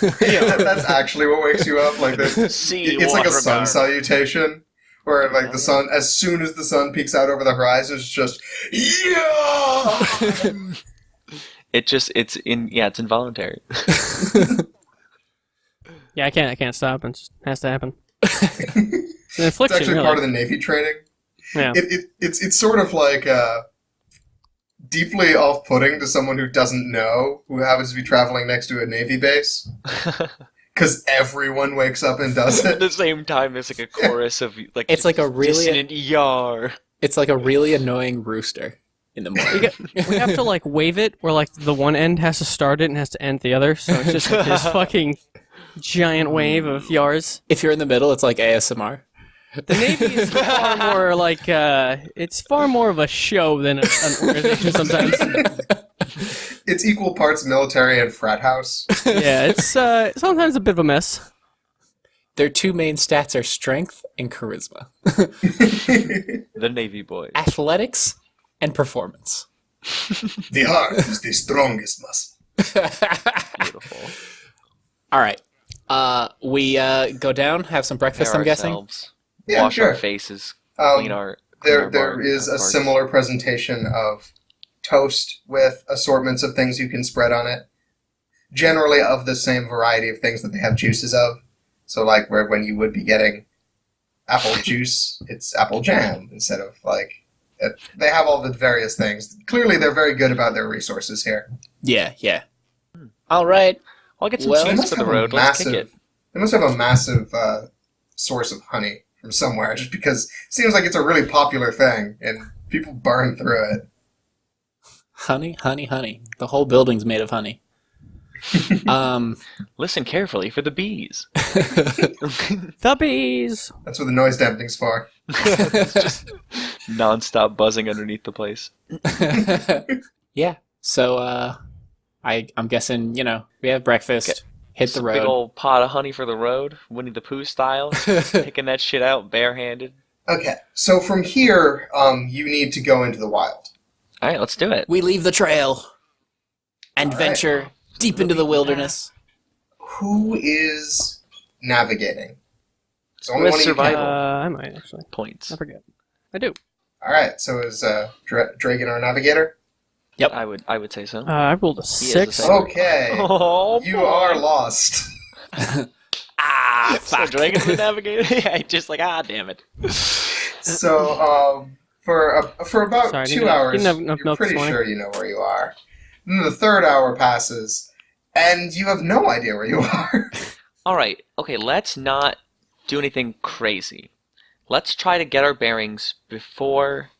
That's actually what wakes you up. Like See, it's like a water sun guard. salutation, where like the sun, as soon as the sun peeks out over the horizon, it's just yeah. It's involuntary. Yeah, I can't stop. It just has to happen. It's an It's infliction, actually really. part of the Navy training. Yeah. It's sort of like deeply off-putting to someone who doesn't know, who happens to be traveling next to a Navy base, because everyone wakes up and does At it. the same time, there's like a chorus of like It's like a really dissonant yar. it's like a really annoying rooster in the morning. We have to like wave it where like the one end has to start it and has to end the other, so it's just like this fucking giant wave of yars. If you're in the middle, it's like ASMR. The Navy is far more like it's far more of a show than an organization sometimes. It's equal parts military and frat house. Yeah, it's sometimes a bit of a mess. Their two main stats are strength and charisma. The Navy boys. Athletics and performance. The heart is the strongest muscle. Beautiful. All right. We go down, have some breakfast, Prepare I'm guessing. ourselves, Yeah, wash sure. our faces, clean our. There is a similar presentation of toast with assortments of things you can spread on it. Generally of the same variety of things that they have juices of. So like when you would be getting apple juice, it's apple jam instead of they have all the various things. Clearly they're very good about their resources here. Yeah. All right. I'll get some Well, cheese for the road. Let's kick it. They must have a massive source of honey from somewhere, just because it seems like it's a really popular thing, and people burn through it. Honey. The whole building's made of honey. Listen carefully for the bees. The bees. That's what the noise dampening's for. It's just non-stop buzzing underneath the place. Yeah. So, I'm guessing, we have breakfast, hit the road. Big old pot of honey for the road, Winnie the Pooh style, picking that shit out barehanded. Okay, so from here, you need to go into the wild. All right, let's do it. We leave the trail and All right. venture deep into the wilderness. Who is navigating? There's only Who has one of you survival? can. I might actually. Points. I forget. I do. All right, so is Dragon our navigator? Yep. I would say so. I rolled a He is the 6. same. Okay, Oh, you boy. are lost. Ah, So fuck. Dragon's the navigator? Yeah, just like, damn it. So, for about Sorry, 2 hours, didn't have enough you're milk this pretty morning. sure you know where you are. Then the third hour passes, and you have no idea where you are. All right, okay, let's not do anything crazy. Let's try to get our bearings before...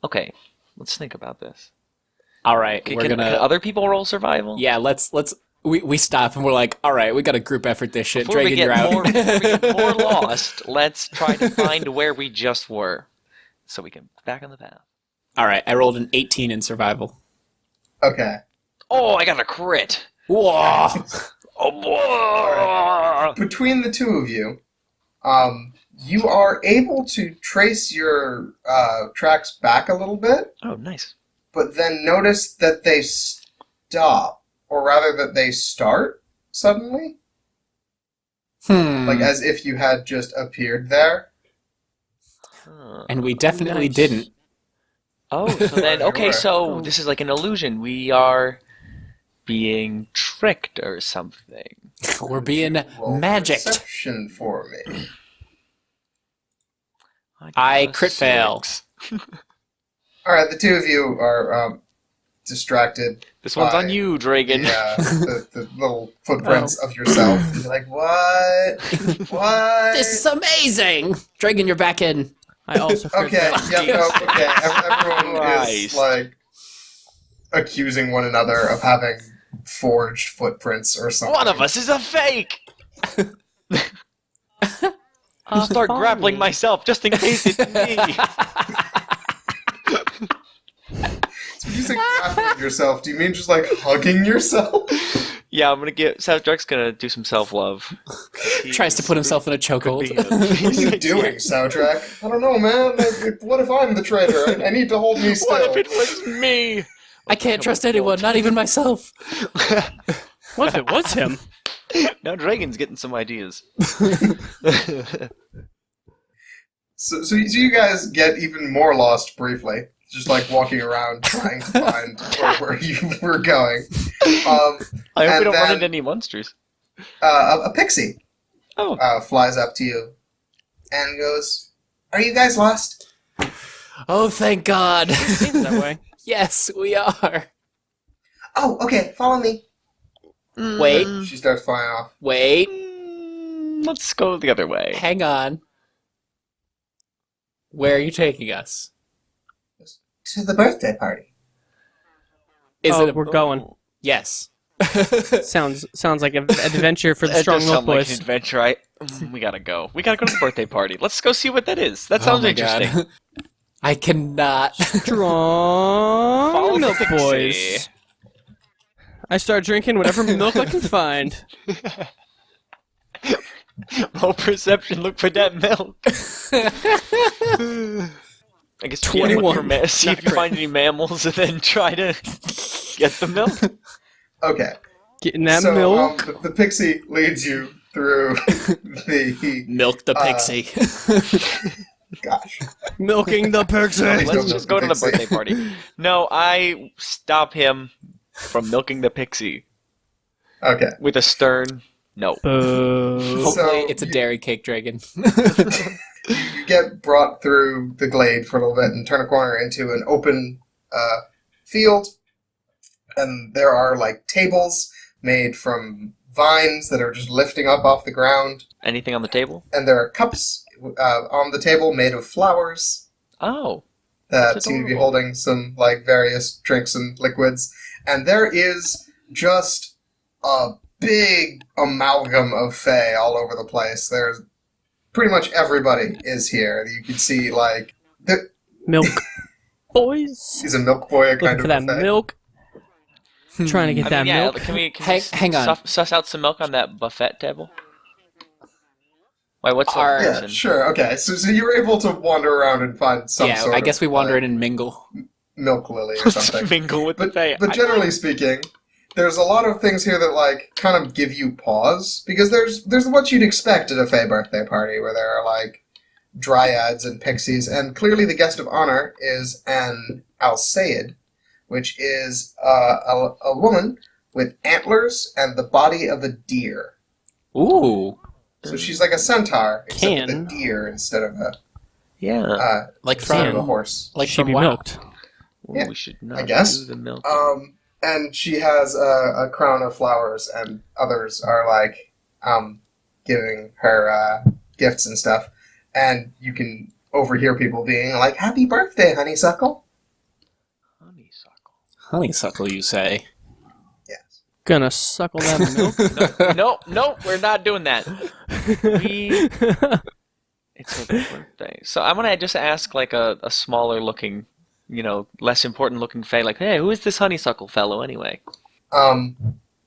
Okay, let's think about this. All right, Can, we're can gonna. other people roll survival? Yeah, let's. We stop and we're like, all right, we got to group effort this shit. Before we Dragon, you're get out. more lost, let's try to find where we just were, so we can back on the path. All right, I rolled an 18 in survival. Okay. Oh, I got a crit! Whoa! Oh, boy! Between the two of you, you are able to trace your tracks back a little bit, Oh, nice. but then notice that they stop, or rather that they start suddenly, like as if you had just appeared there. Huh. And we definitely Nice. didn't. Oh, so then, okay, Sure. so this is like an illusion. We are being tricked or something. We're being Roll magicked. Perception for me. I got a crit fail. 6. All right, the two of you are distracted. This one's by on you, Dragon. the little footprints of yourself. And you're like, what? What? This is amazing! Dragon, you're back in. I also Okay, Fuck yeah, no, okay. Everyone is Christ. like accusing one another of having forged footprints or something. One of us is a fake! I'll start Fawn. grappling myself just in case it's me. So when you say grappling yourself, do you mean just like hugging yourself? Yeah, I'm gonna get. Soundtrack's gonna do some self-love. Tries to put himself in a chokehold. What are you doing, soundtrack? I don't know, man. What if I'm the traitor? I need to hold me still. What if it was me? I can't trust anyone, not even myself. What if it was him? Now Dragon's getting some ideas. So you guys get even more lost briefly. Just like walking around trying to find where you were going. I hope we And don't run then- into any monsters. A pixie Oh, flies up to you and goes, "Are you guys lost?" Oh, thank God. Seems that way. Yes, we are. Oh, okay. Follow me. Wait, She starts flying off. wait, let's go the other way. hang on. Where are you taking us? To the birthday party. Is Oh, it a... we're going. Yes. Sounds like an adventure for the That strong does milk sound like an boys. adventure. We gotta go. We gotta go to the birthday party. Let's go see what that is. That Oh sounds my interesting. God. I cannot. Strong Follow the milk pixie. boys. I start drinking whatever milk I can find. Roll perception. Look for that milk. I guess 21. See if you find any mammals and then try to get the milk. Okay. Getting that So milk. the pixie leads you through the Milk the pixie. gosh. Milking the pixie. Let's just go to the birthday party. No, I stop him from milking the pixie Okay. with a stern no. Boo. Hopefully, So it's a dairy cake dragon. You get brought through the glade for a little bit and turn a corner into an open field, and there are like tables made from vines that are just lifting up off the ground, Anything on the table? and there are cups on the table made of flowers Oh. that That's seem to be adorable. holding some like various drinks and liquids, and there is just a big amalgam of fae all over the place. There's pretty much everybody is here. You can see like Milk. Boys. he's a milk boy, a kind Looking for of that a fae. milk. Trying to get that yeah, milk. can we Hang on. suss out some milk on that buffet table? Wait, what's the Our- Yeah, reason? sure. Okay, so you were able to wander around and find some Yeah, sort I guess of we wander in and mingle. milk lily or something. Mingle with the But, fae. but generally speaking, there's a lot of things here that like kind of give you pause because there's what you'd expect at a fae birthday party where there are like dryads and pixies, and clearly the guest of honor is an Alceid, which is a woman with antlers and the body of a deer. Ooh, So she's like a centaur, except with a Can. deer instead of a Yeah. like instead of from a horse. like Should from be WoW. milked. Ooh, Yeah, we should not I guess. do the milk. And she has a crown of flowers, and others are like giving her gifts and stuff. And you can overhear people being like, "Happy birthday, honeysuckle!" Honeysuckle. Honeysuckle, you say? Yes. Gonna suckle that milk. No, we're not doing that. It's her birthday. So I'm gonna just ask like a smaller looking, less important looking fae, like, hey, who is this honeysuckle fellow anyway?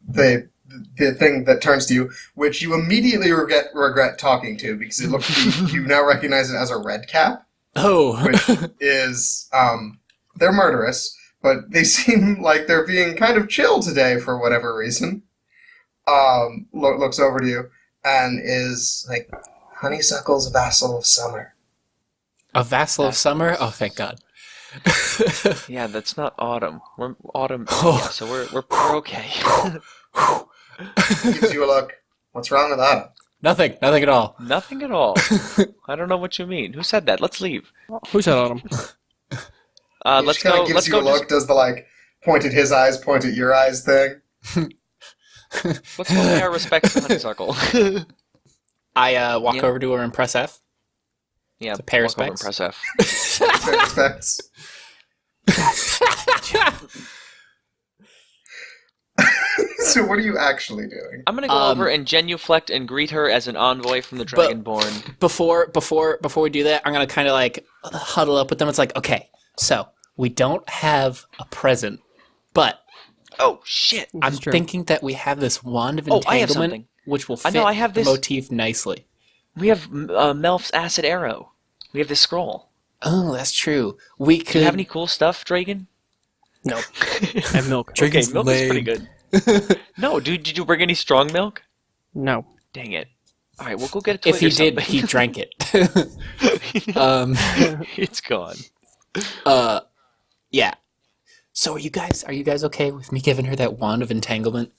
The thing that turns to you, which you immediately regret talking to because it looks you now recognize it as a red cap, Oh, which is they're murderous, but they seem like they're being kind of chill today for whatever reason. Looks over to you and is like, "Honeysuckle's vassal of summer." a vassal of summer? Oh, thank God. Yeah, that's not autumn. We're autumn. Oh. Yeah, so we're okay. Gives you a look. What's wrong with that? Nothing at all. Nothing at all. I don't know what you mean. Who said that? Let's leave. Who's that on him? He Let's just kind go. of gives Let's you go. a look. Does the like point at his eyes, point at your eyes thing? Let's go pay our respects to honeysuckle. I walk Yeah. over to her and press F. Yeah, To pay walk over and respects. press F. Fair respects. So what are you actually doing? I'm gonna go over and genuflect and greet her as an envoy from the But- Dragonborn. Before we do that, I'm gonna kind of like huddle up with them. It's like, okay, so we don't have a present, but Oh shit! I'm It's true. thinking that we have this wand of Oh, I have entanglement, something. which will I fit know, I have the this- motif nicely. We have Melf's acid arrow. We have this scroll. Oh, that's true. We Do could you have any cool stuff, Dragon? No. I have milk. Okay, Dragon's milk is pretty lame. good. No, dude, did you bring any strong milk? No. Dang it! All right, we'll go get a twig If he or did, something. he drank it. It's gone. Yeah. So are you guys okay with me giving her that wand of entanglement?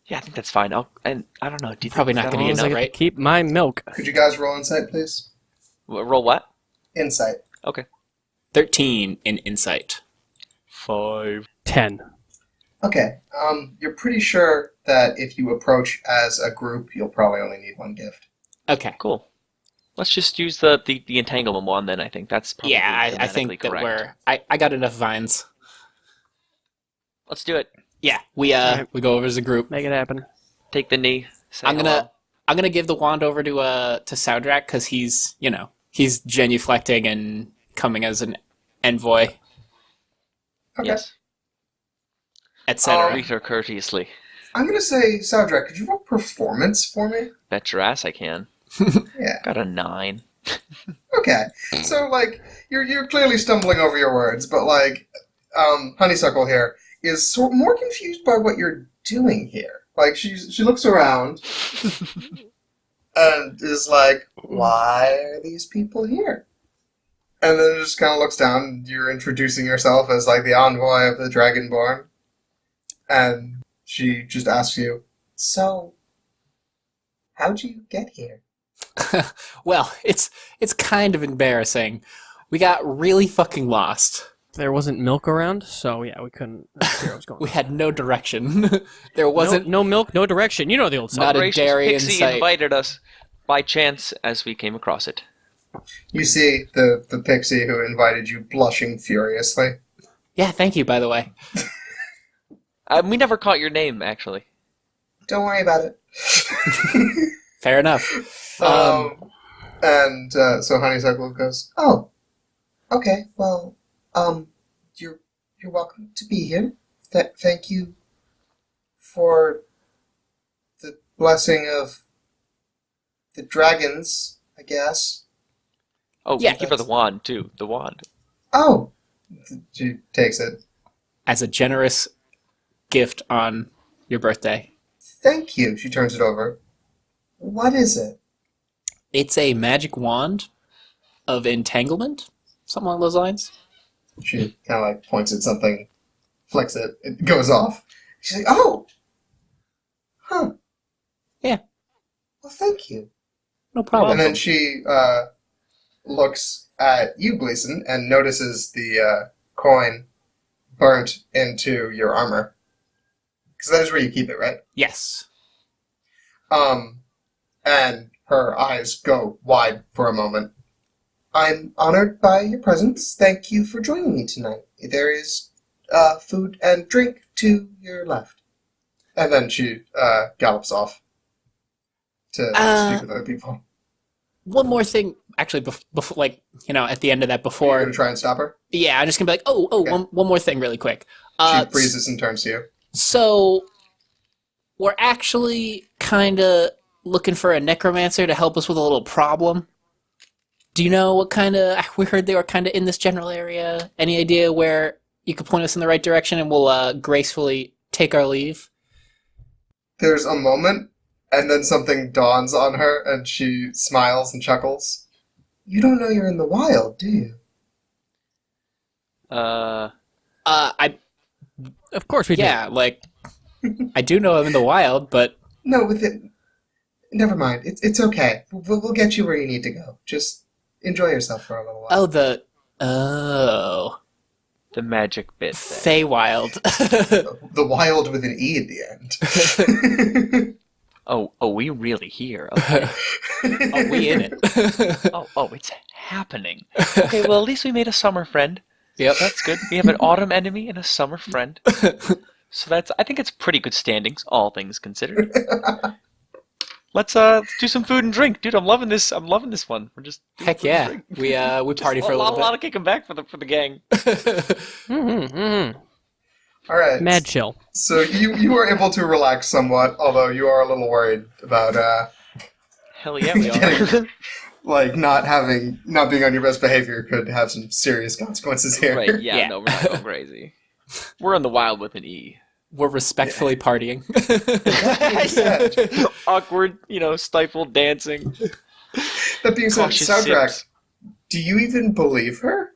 Yeah, I think that's fine. I don't know. Do you Probably think not that'll gonna be use I it, enough? get right? to keep my milk. Could you guys roll insight, please? Roll what? Insight. Okay. 13 in insight. 5. 10. Okay. You're pretty sure that if you approach as a group, you'll probably only need one gift. Okay. Cool. Let's just use the entanglement one then. I think that's probably Yeah, I grammatically think that correct. I got enough vines. Let's do it. Yeah, we Alright. we go over as a group. Make it happen. Take the knee. Say I'm hello. gonna give the wand over to Soudrak because he's he's genuflecting and coming as an envoy, Okay. Yes. etc. Greet her courteously. I'm gonna say, Soudrak, could you roll performance for me? Bet your ass I can. Yeah. Got a 9. Okay. So, like, you're clearly stumbling over your words, but, like, Honeysuckle here is more confused by what you're doing here. Like, she looks around and is like, why are these people here? And then just kind of looks down. You're introducing yourself as, like, the envoy of the Dragonborn. And she just asks you, so, how'd you get here? Well, it's kind of embarrassing. We got really fucking lost. There wasn't milk around, so yeah, we couldn't figure out what's going on. We had no direction. There wasn't no milk, no direction. You know the old song. not a Gracious dairy in Pixie sight. invited us by chance as we came across it. You see the pixie who invited you blushing furiously. Yeah, thank you, by the way. We never caught your name, actually. Don't worry about it. Fair enough. So Honeysuckle goes, oh, okay, well, you're welcome to be here. Thank you for the blessing of the dragons, I guess. Oh, Yeah, thank you for the wand, too. The wand. Oh, she takes it. As a generous gift on your birthday. Thank you. She turns it over. What is it? It's a magic wand of entanglement, something along those lines. She kind of like points at something, flicks it, it goes off. She's like, oh! Huh. Yeah. Well, thank you. No problem. And then she looks at you, Gleason, and notices the coin burnt into your armor. Because that is where you keep it, right? Yes. And her eyes go wide for a moment. I'm honored by your presence. Thank you for joining me tonight. There is food and drink to your left. And then she gallops off to speak with other people. One more thing, actually, before, like, at the end of that, You're before. going to try and stop her? Yeah, I'm just gonna be like, Okay. one more thing, really quick. She freezes and turns to you. So, we're actually kind of looking for a necromancer to help us with a little problem. Do you know what kind of... We heard they were kind of in this general area. Any idea where you could point us in the right direction and we'll gracefully take our leave? There's a moment, and then something dawns on her, and she smiles and chuckles. You don't know you're in the wild, do you? Of course we do. Yeah, like, I do know I'm in the wild, but... No, with it... Never mind. It's okay. We'll get you where you need to go. Just enjoy yourself for a little while. The magic bit. There. Feywild. The wild with an E at the end. Oh, we really here. Okay. Are we in it? oh, it's happening. Okay, well, at least we made a summer friend. Yep. That's good. We have an autumn enemy and a summer friend. So I think it's pretty good standings, all things considered. Let's do some food and drink, dude. I'm loving this. I'm loving this one. We're just Heck yeah. We party for a little A lot of kicking back for the gang. bit. All right. Mad chill. So you are able to relax somewhat, although you are a little worried about Hell yeah, we are. like not being on your best behavior could have some serious consequences here. Right? Yeah, Yeah. No, we're not going crazy. We're in the wild with an E. We're respectfully partying. Awkward, stifled dancing. That being said, Cautious soundtrack. sips. Do you even believe her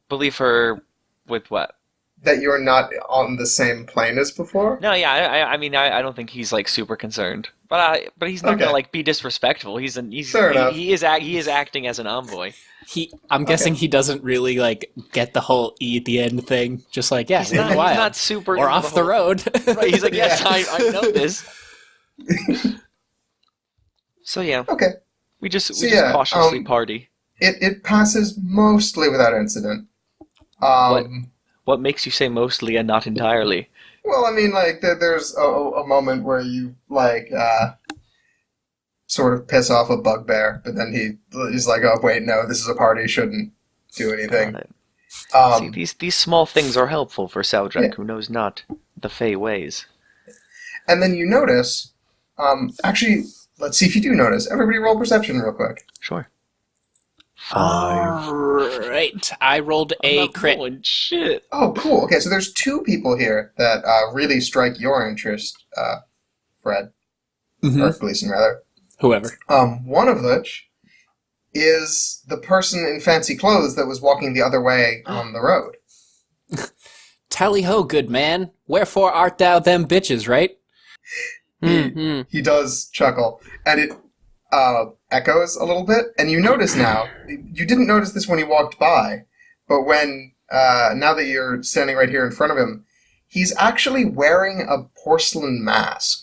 Believe her with what? that you're not on the same plane as before? No, yeah, I mean, I don't think he's like super concerned, but he's not Okay. gonna like be disrespectful. He's Fair enough. he is acting as an envoy. I'm guessing he doesn't really like get the whole E at the end thing. Just like, yeah, He's we're in the wild. not super. Or into off the whole- road. Right? He's like, yes, Yeah. I know this. So yeah, Okay. we just yeah, cautiously party. It passes mostly without incident. What makes you say mostly and not entirely? Well, I mean, like, there's a moment where you, like, sort of piss off a bugbear, but then he's like, oh, wait, no, this is a party, shouldn't do anything. See, these small things are helpful for Saldrak, Yeah. who knows not the Fey ways. And then you notice, actually, let's see if you do notice. Everybody roll perception real quick. Sure. Alright. I rolled a crit. Rolling shit. Oh, cool. Okay, so there's two people here that really strike your interest, Fred. Or Gleason, rather. Whoever. One of which is the person in fancy clothes that was walking the other way on the road. Tally ho, good man. Wherefore art thou them bitches, right? He does chuckle, and it echoes a little bit, and you notice now, you didn't notice this when he walked by, but when, now that you're standing right here in front of him, he's actually wearing a porcelain mask.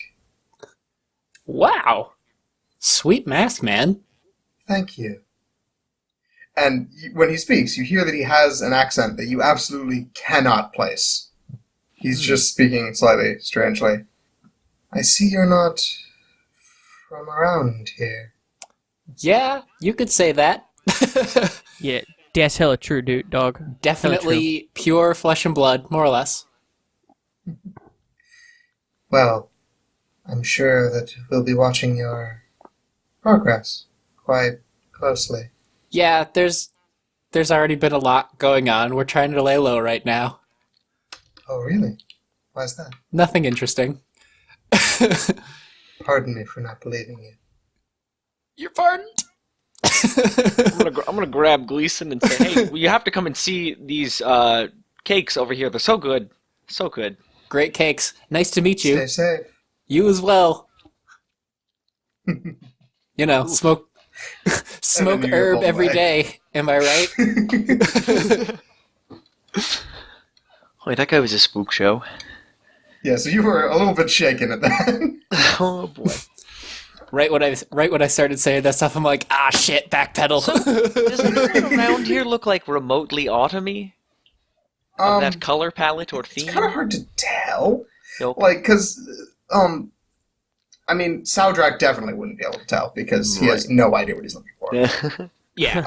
Wow. Sweet mask, man. Thank you. And when he speaks, you hear that he has an accent that you absolutely cannot place. He's just speaking slightly strangely. I see you're not from around here. Yeah, you could say that. Yeah, that's hella true, dude, dog. Definitely pure flesh and blood, more or less. Well, I'm sure that we'll be watching your progress quite closely. Yeah, there's already been a lot going on. We're trying to lay low right now. Oh, really? Why is that? Nothing interesting. Pardon me for not believing you. You're pardoned. I'm gonna grab Gleason and say, hey, you have to come and see these cakes over here. They're so good. So good. Great cakes. Nice to meet you. Stay safe. You as well. You know, smoke you herb hold every away. day. Am I right? Wait, that guy was a spook show. Yeah, so you were a little bit shaken at that. Oh boy. Right when I started saying that stuff, I'm like, ah, shit, backpedal. Does anything around here look like remotely autumny? That color palette or theme? It's kind of hard to tell. Nope. Like, because, I mean, Soudrak definitely wouldn't be able to tell because he has no idea what he's looking for. Yeah.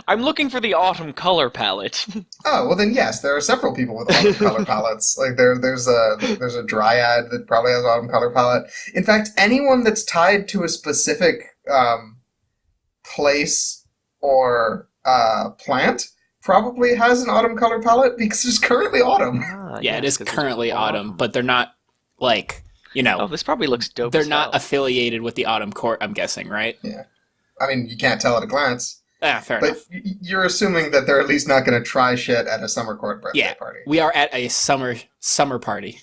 I'm looking for the autumn color palette. Oh, well then yes, there are several people with autumn color palettes. Like there's a dryad that probably has autumn color palette. In fact, anyone that's tied to a specific place or plant probably has an autumn color palette because it's currently autumn. Yeah, it is 'cause it's currently autumn, but they're not, like, you know, Oh, this probably looks dope. they're as not hell. affiliated with the Autumn Court, I'm guessing, right? Yeah, I mean you can't tell at a glance, Ah, fair but enough. you're assuming that they're at least not going to try shit at a summer court birthday Yeah, party. we are at a summer party,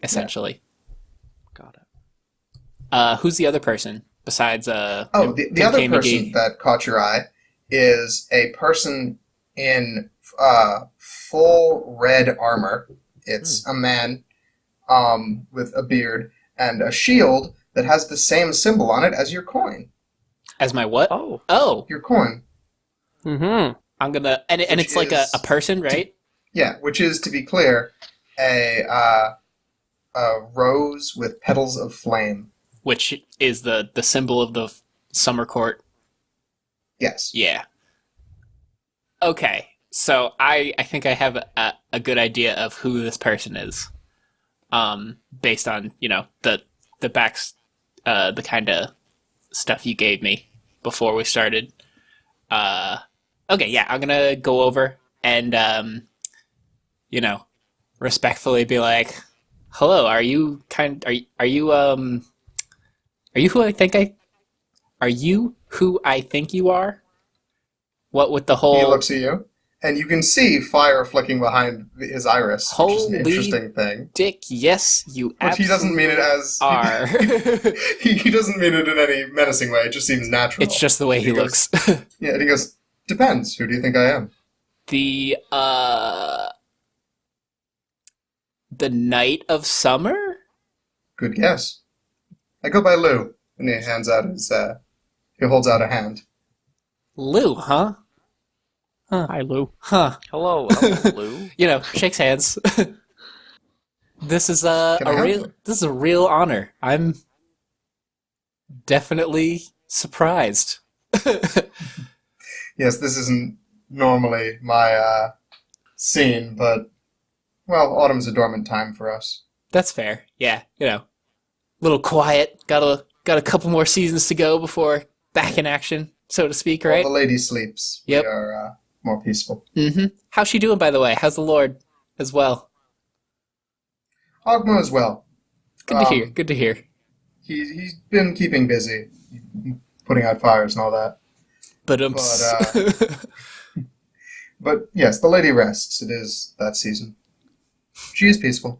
essentially. Got it. Who's the other person besides Oh, the Tim other K. person McGee? that caught your eye is a person in full red armor. It's a man with a beard and a shield that has the same symbol on it as your coin. As my what? Oh. Oh, Your coin. Mm-hmm. I'm gonna and Which it's like a is- person, right? Yeah, which is, to be clear, a rose with petals of flame. Which is the symbol of the summer court. Yes. Yeah. Okay, so I think I have a good idea of who this person is, based on the the kind of stuff you gave me before we started. Okay, yeah, I'm gonna go over and respectfully be like, "Hello, are you who I think are you who I think you are?" What with the He whole looks at you, and you can see fire flicking behind his iris, which is an Holy interesting thing. dick? Yes, you But he doesn't mean it as are. he doesn't mean it in any menacing way. It just seems natural. It's just the way he He goes- looks. Yeah, and he goes, "Depends. Who do you think I am?" The night of summer? Good guess. I go by Lou, and he holds out a hand. Lou, huh? Hi, Lou. Huh. Hello, Lou. Shakes hands. This is Can I help you? this is a real honor. I'm definitely surprised. Yes, this isn't normally my scene, but well, autumn's a dormant time for us. That's fair. Yeah, little quiet. Got a couple more seasons to go before back in action. so to speak, While right? the lady sleeps, Yep. we are more peaceful. Mm-hmm. How's she doing, by the way? How's the Lord as well? Ogma as well. Good to hear. Good to hear. He's been keeping busy, putting out fires and all that. But But yes, the lady rests. It is that season. She is peaceful,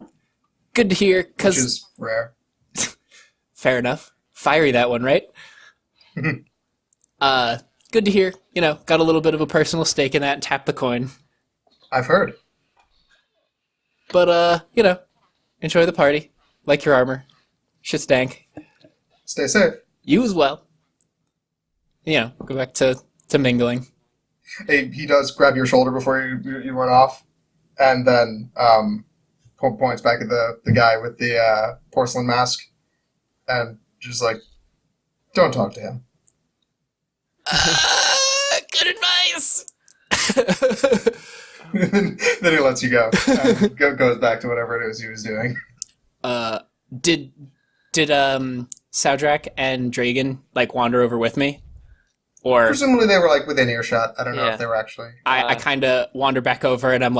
good to hear. which Cause is rare. fair enough. Fiery that one, right? Good to hear. Got a little bit of a personal stake in that and tapped the coin. I've heard. But enjoy the party. Like your armor. Shit's dank. Stay safe. You as well. Go back to mingling. He does grab your shoulder before you run off, and then points back at the guy with the porcelain mask, and just like, don't talk to him. Good advice! Then he lets you go and goes back to whatever it is he was doing. Did Saudrak and Dragon wander over with me? Or Presumably they were within earshot. I don't know Yeah. if they were actually. I kind of wander back over and I'm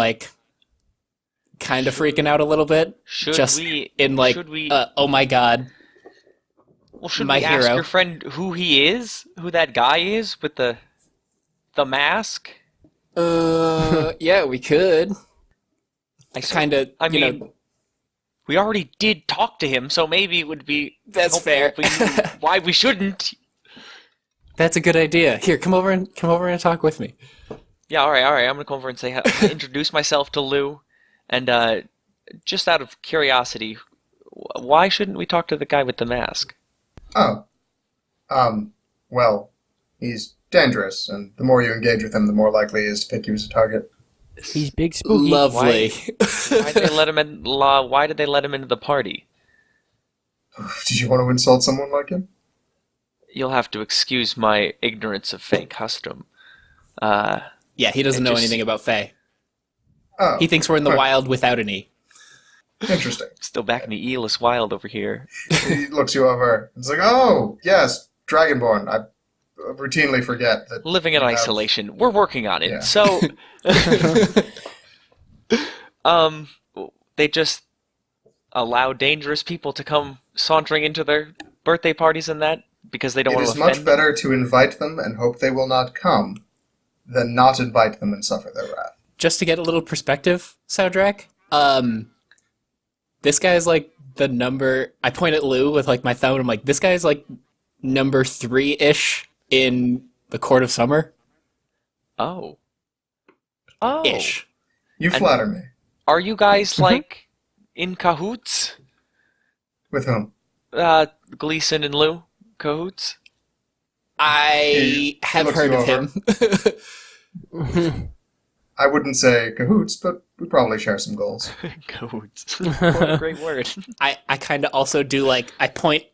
kind of freaking out a little bit. Should Just we? in should we? oh my god. Well, should my we ask hero. your friend who he is? Who that guy is with the mask? Yeah, we could. I kind of, I mean, we already did talk to him, so maybe it would be That's helpful fair. if we knew why we shouldn't. that's a good idea. Here, come over and talk with me. Yeah, all right. I'm gonna come over and say introduce myself to Lou, and just out of curiosity, why shouldn't we talk to the guy with the mask? Oh. Well, he's dangerous, and the more you engage with him, the more likely he is to pick you as a target. He's big spooky. Lovely. Why did they let him in? Why did they let him into the party? Did you want to insult someone like him? You'll have to excuse my ignorance of Fae custom. Yeah, he doesn't It know just- anything about Fae. Oh. He thinks we're in the Huh. wild without an E. Interesting. Still back in the Eelis Wild over here. He looks you over. It's like, oh, yes, Dragonborn. I routinely forget that. Living in you have- isolation. We're working on it. Yeah. So, they just allow dangerous people to come sauntering into their birthday parties and that because they don't It want is to much offend them? better to invite them and hope they will not come than not invite them and suffer their wrath. Just to get a little perspective, Saudrak, this guy's the number. I point at Lou with my thumb. And I'm like, this guy's number 3-ish in the Court of Summer. Oh. Oh. Ish. You And- flatter me. Are you guys in cahoots? With whom? Gleason and Lou? Cahoots? I He have looks heard you of over. him. I wouldn't say cahoots, but we probably share some goals. Cahoots. What a great word. I kind of also do I point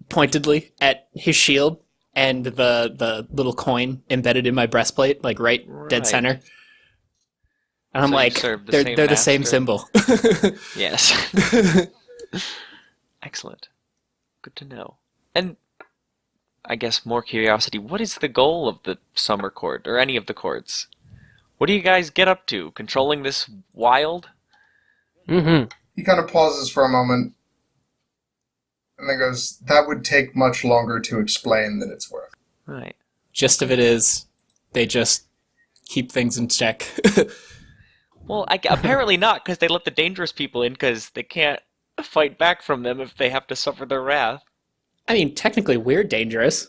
pointedly at his shield and the little coin embedded in my breastplate, right dead Right. center. And I'm So you serve the they're same the same master? symbol. Yes. Excellent. Good to know. And I guess more curiosity, what is the goal of the summer court, or any of the courts? What do you guys get up to? Controlling this wild? Mm-hmm. He kind of pauses for a moment and then goes, that would take much longer to explain than it's worth. Right. Gist of it is, they just keep things in check. Well, apparently not, because they let the dangerous people in, because they can't fight back from them if they have to suffer their wrath. I mean, technically, we're dangerous.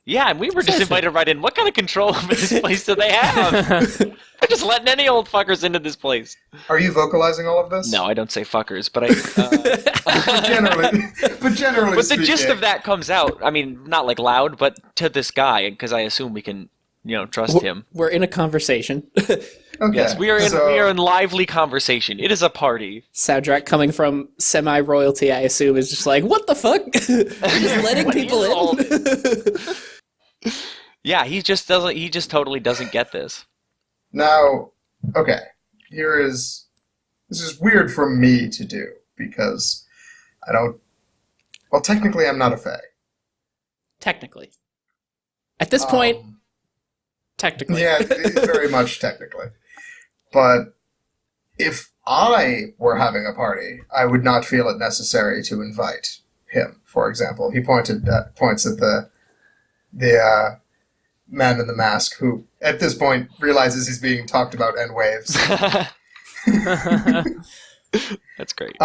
Yeah, and we were just Listen. invited right in. What kind of control over this place do they have? They're just letting any old fuckers into this place. Are you vocalizing all of this? No, I don't say fuckers, but I... Generally, but generally But the gist speaking. of that comes out. I mean, not loud, but to this guy, because I assume we can, trust him. We're in a conversation. Okay, Yes, we are in lively conversation. It is a party. Saudrak coming from semi-royalty, I assume, is just what the fuck? We're just letting What people is all in. Yeah, he just doesn't. He just totally doesn't get this. Now, okay, this is weird for me to do, because well, technically I'm not a Fae. Technically. At this point, technically. Yeah, very much technically. But if I were having a party, I would not feel it necessary to invite him, for example. He points at the man in the mask, who at this point realizes he's being talked about and waves. That's great.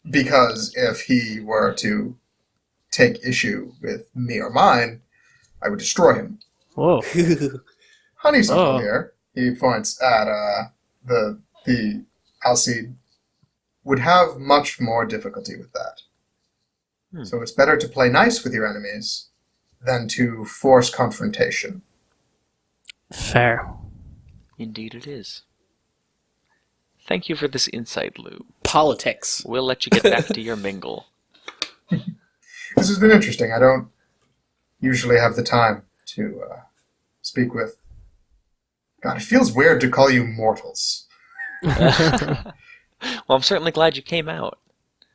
Because if he were to take issue with me or mine, I would destroy him. Whoa. Honeysuckle here, he points at the Alcide, would have much more difficulty with that. So it's better to play nice with your enemies than to force confrontation. Fair. Indeed it is. Thank you for this insight, Lou. Politics. We'll let you get back to your mingle. This has been interesting. I don't usually have the time to speak with... God, it feels weird to call you mortals. Well, I'm certainly glad you came out.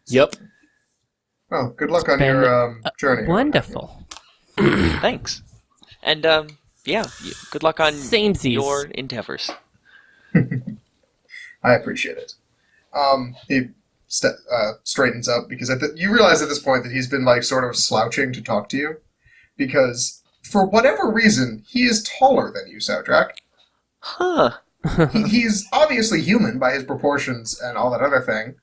Yep. Well, good luck on been your journey. Wonderful. Thanks. And, good luck on Samesies. your endeavors. I appreciate it. He straightens up because you realize at this point that he's been sort of slouching to talk to you because for whatever reason he is taller than you, Soudrak. Huh. He's obviously human by his proportions and all that other thing,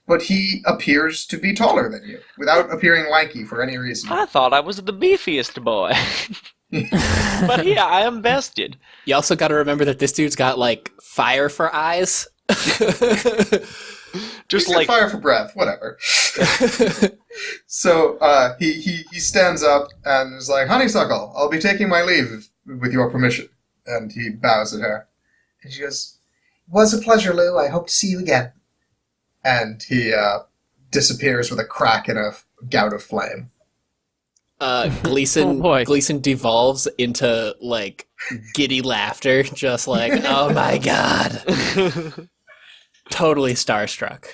but he appears to be taller than you without appearing lanky for any reason. I thought I was the beefiest boy. But yeah, I am bested. You also got to remember that this dude's got, fire for eyes. Just He's got fire for breath, whatever. So he stands up and is like, Honeysuckle, I'll be taking my leave with your permission. And he bows at her. And she goes, "It was a pleasure, Lou. I hope to see you again." And he disappears with a crack in a gout of flame. Gleason Oh, boy. Gleason devolves into giddy laughter, just oh my god. Totally starstruck.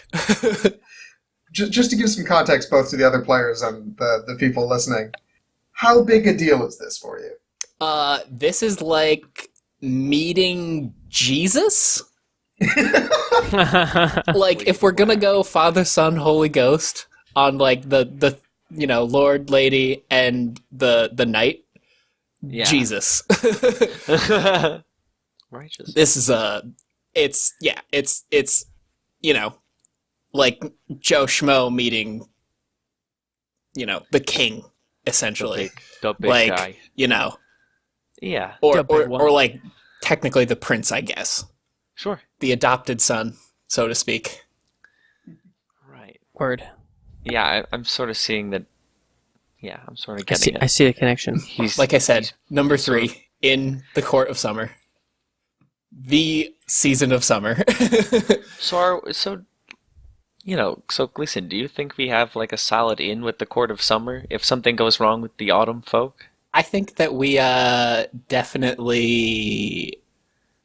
Just to give some context both to the other players and the people listening, how big a deal is this for you? This is like meeting Jesus? If we're gonna go Father, Son, Holy Ghost on the Lord, Lady, and the Knight, Yeah. Jesus. Righteous. This is it's like Joe Schmo meeting the king, essentially. The big guy. Yeah. Or technically the prince, I guess. Sure. The adopted son, so to speak. Right. Word. Yeah, I'm sort of seeing that. Yeah, I'm sort of getting I see the connection. He's Like I said, number 3 in the court of summer. The season of summer. So Gleason, do you think we have a solid in with the court of summer if something goes wrong with the autumn folk? I think that we definitely,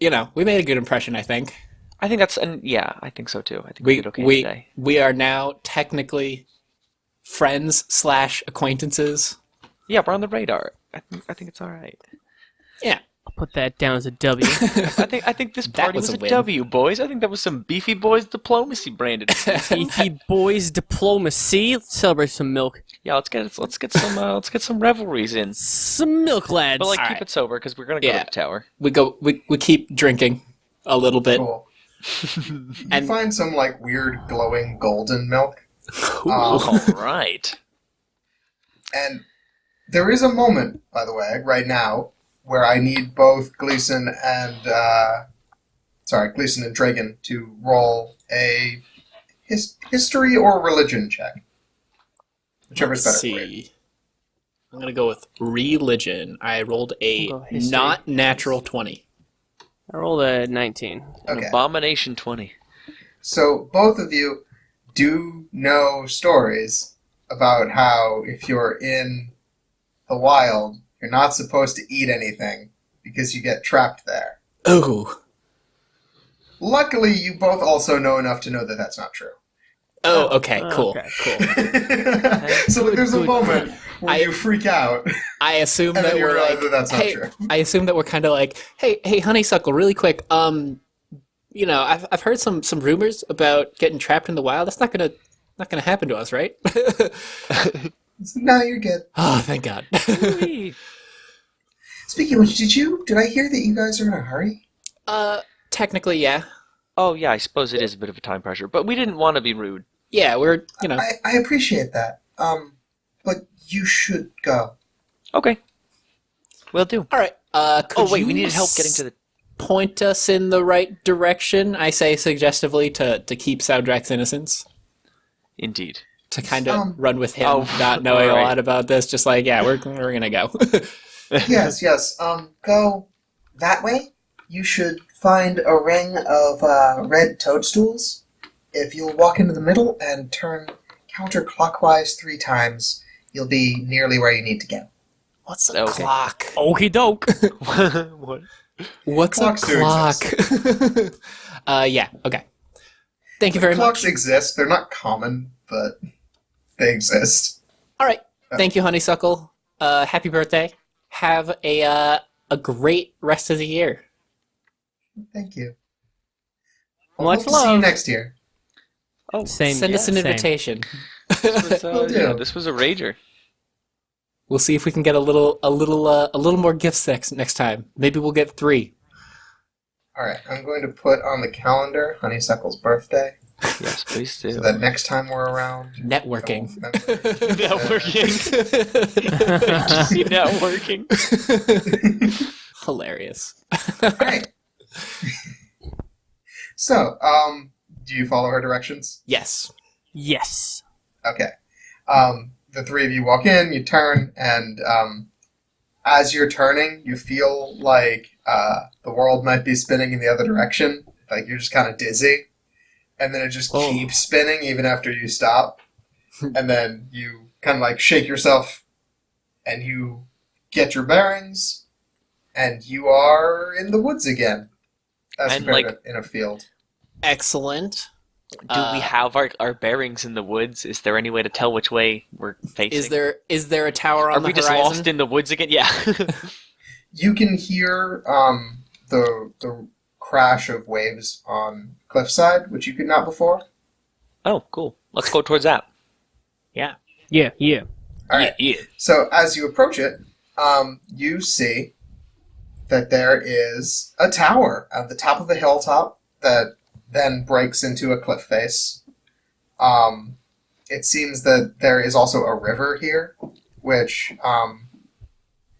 we made a good impression, I think. I think that's, and yeah, I think so too. I think we did okay today. We are now technically friends / acquaintances. Yeah, we're on the radar. I think it's all right. Yeah. I'll put that down as a W. I think this party was a win. W, boys. I think that was some beefy boys diplomacy branded. Beefy boys diplomacy. Let's celebrate some milk. Yeah, let's get some revelries in. Some milk, lads. But keep Alright. it sober because we're gonna go to the tower. We keep drinking a little bit. Cool. And- You find some weird glowing golden milk. All right. And there is a moment, by the way, right now, where I need both Gleason and Dragon to roll a history or religion check. Whichever's Let's better for you. see. I'm going to go with religion. I rolled a I'll go history. not natural 20. I rolled a 19. An Okay. abomination 20. So both of you do know stories about how if you're in the wild, you're not supposed to eat anything because you get trapped there. Ooh. Luckily, you both also know enough to know that that's not true. Oh, okay, cool, Okay. cool. So there's a good. moment where you freak out, I assume and that then you we're realize like, that that's not hey, true. I assume that we're kind of like, hey, honeysuckle, really quick. I've heard some rumors about getting trapped in the wild. That's not gonna happen to us, right? No, you're good. Oh, thank God. Speaking of which, did I hear that you guys are in a hurry? Technically, yeah. Oh, yeah, I suppose it is a bit of a time pressure, but we didn't want to be rude. Yeah, we're, I appreciate that. But you should go. Okay. Will do. all right. Could We you needed help getting to the... point us in the right direction, I say suggestively, to keep Soundrak's innocence. Indeed. To kind of run with him, Oh, not knowing right. a lot about this, just like, yeah, we're gonna go. Yes. Go that way. You should find a ring of red toadstools. If you'll walk into the middle and turn counterclockwise 3 times, you'll be nearly where you need to go. What's a Okay. clock? Okie doke. What? What's Clocks a do clock? Yeah, okay. Thank you very Clocks much. exist. They're not common, but they exist. All right. Thank you, Honeysuckle. Happy birthday. Have a great rest of the year. Thank you. Much Hope to see you love. next year. Oh, Same. Send us an same. invitation. this was, Will do. this was a rager. We'll see if we can get a little more gifts next time. Maybe we'll get 3. All right, I'm going to put on the calendar Honeysuckle's birthday, Yes, please do. so that next time we're around, Networking. I'll remember. Networking. Networking. Hilarious. All right. So, do you follow her directions? Yes. Yes. Okay. The 3 of you walk in, you turn, and as you're turning, you feel like the world might be spinning in the other direction. Like you're just kind of dizzy. And then it just Oh. keeps spinning even after you stop. And then you kind of like shake yourself and you get your bearings and you are in the woods again. As And, compared to in a field. Excellent. Do we have our bearings in the woods? Is there any way to tell which way we're facing? Is there a tower on Are the we just horizon? lost in the woods again? Yeah. You can hear the crash of waves on cliffside, which you could not before. Oh, cool. Let's go towards that. Yeah. Yeah. All right. Yeah. So as you approach it, you see that there is a tower at the top of a hilltop that then breaks into a cliff face. It seems that there is also a river here, which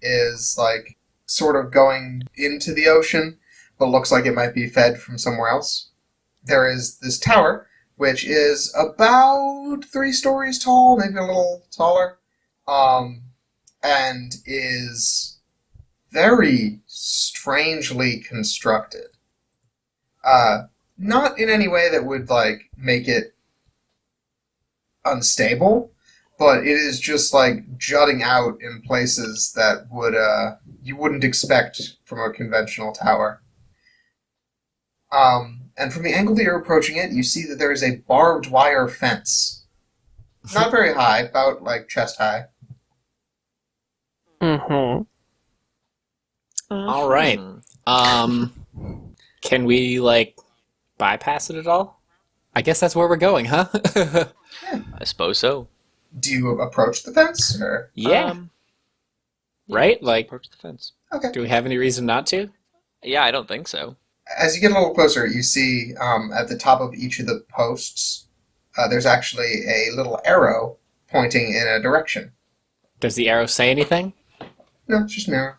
is like sort of going into the ocean, but looks like it might be fed from somewhere else. There is this tower, which is about 3 stories tall, maybe a little taller, and is very strangely constructed. Not in any way that would like make it unstable, but it is just like jutting out in places that would you wouldn't expect from a conventional tower. And from the angle that you're approaching it, you see that there is a barbed wire fence. Not very high, about like chest high. Mm-hmm. All right. Can we like bypass it at all? I guess that's where we're going, huh? I suppose so. Do you approach the fence? Or? Yeah. Right? Like, Approach the fence. Okay. do we have any reason not to? Yeah, I don't think so. As you get a little closer, you see at the top of each of the posts, there's actually a little arrow pointing in a direction. Does the arrow say anything? No, it's just an arrow.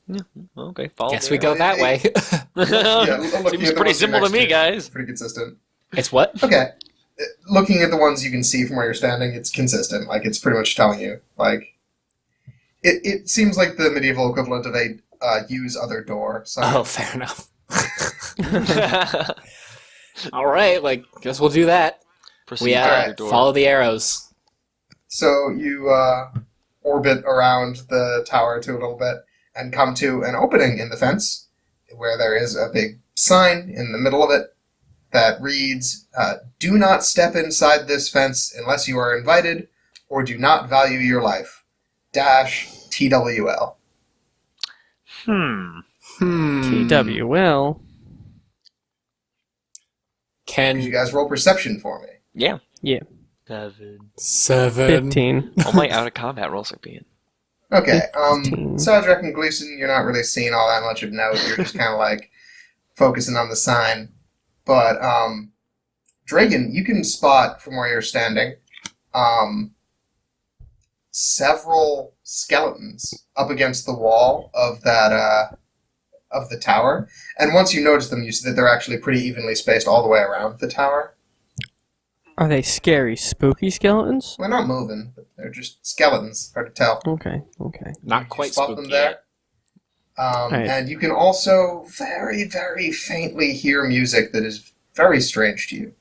Yeah. Okay. Follow Guess the we go that way. Yeah, looking at Seems the pretty ones you're simple to next me, guys. It's pretty consistent. It's what? Okay. Looking at the ones you can see from where you're standing, it's consistent. Like, it's pretty much telling you. Like, it seems like the medieval equivalent of a use other door. So. Oh, fair enough. All right, like, guess we'll do that. Proceed We to Alright, the door. follow the arrows. So you orbit around the tower to a little bit and come to an opening in the fence where there is a big sign in the middle of it that reads, "Do not step inside this fence unless you are invited or do not value your life. TWL. TWL. Could you guys roll perception for me? Yeah. Yeah. 7. 15. All my out of combat rolls are being. Okay. 15. Sadrak and Gleason, you're not really seeing all that much of note. You're just kind of like focusing on the sign. But Dragon, you can spot from where you're standing several skeletons up against the wall of that of the tower. And once you notice them, you see that they're actually pretty evenly spaced all the way around the tower. Are they scary, spooky skeletons? They're not moving, but they're just skeletons. Hard to tell. Okay. Not quite Spot them spooky there. yet. Right. And you can also very, very faintly hear music that is very strange to you.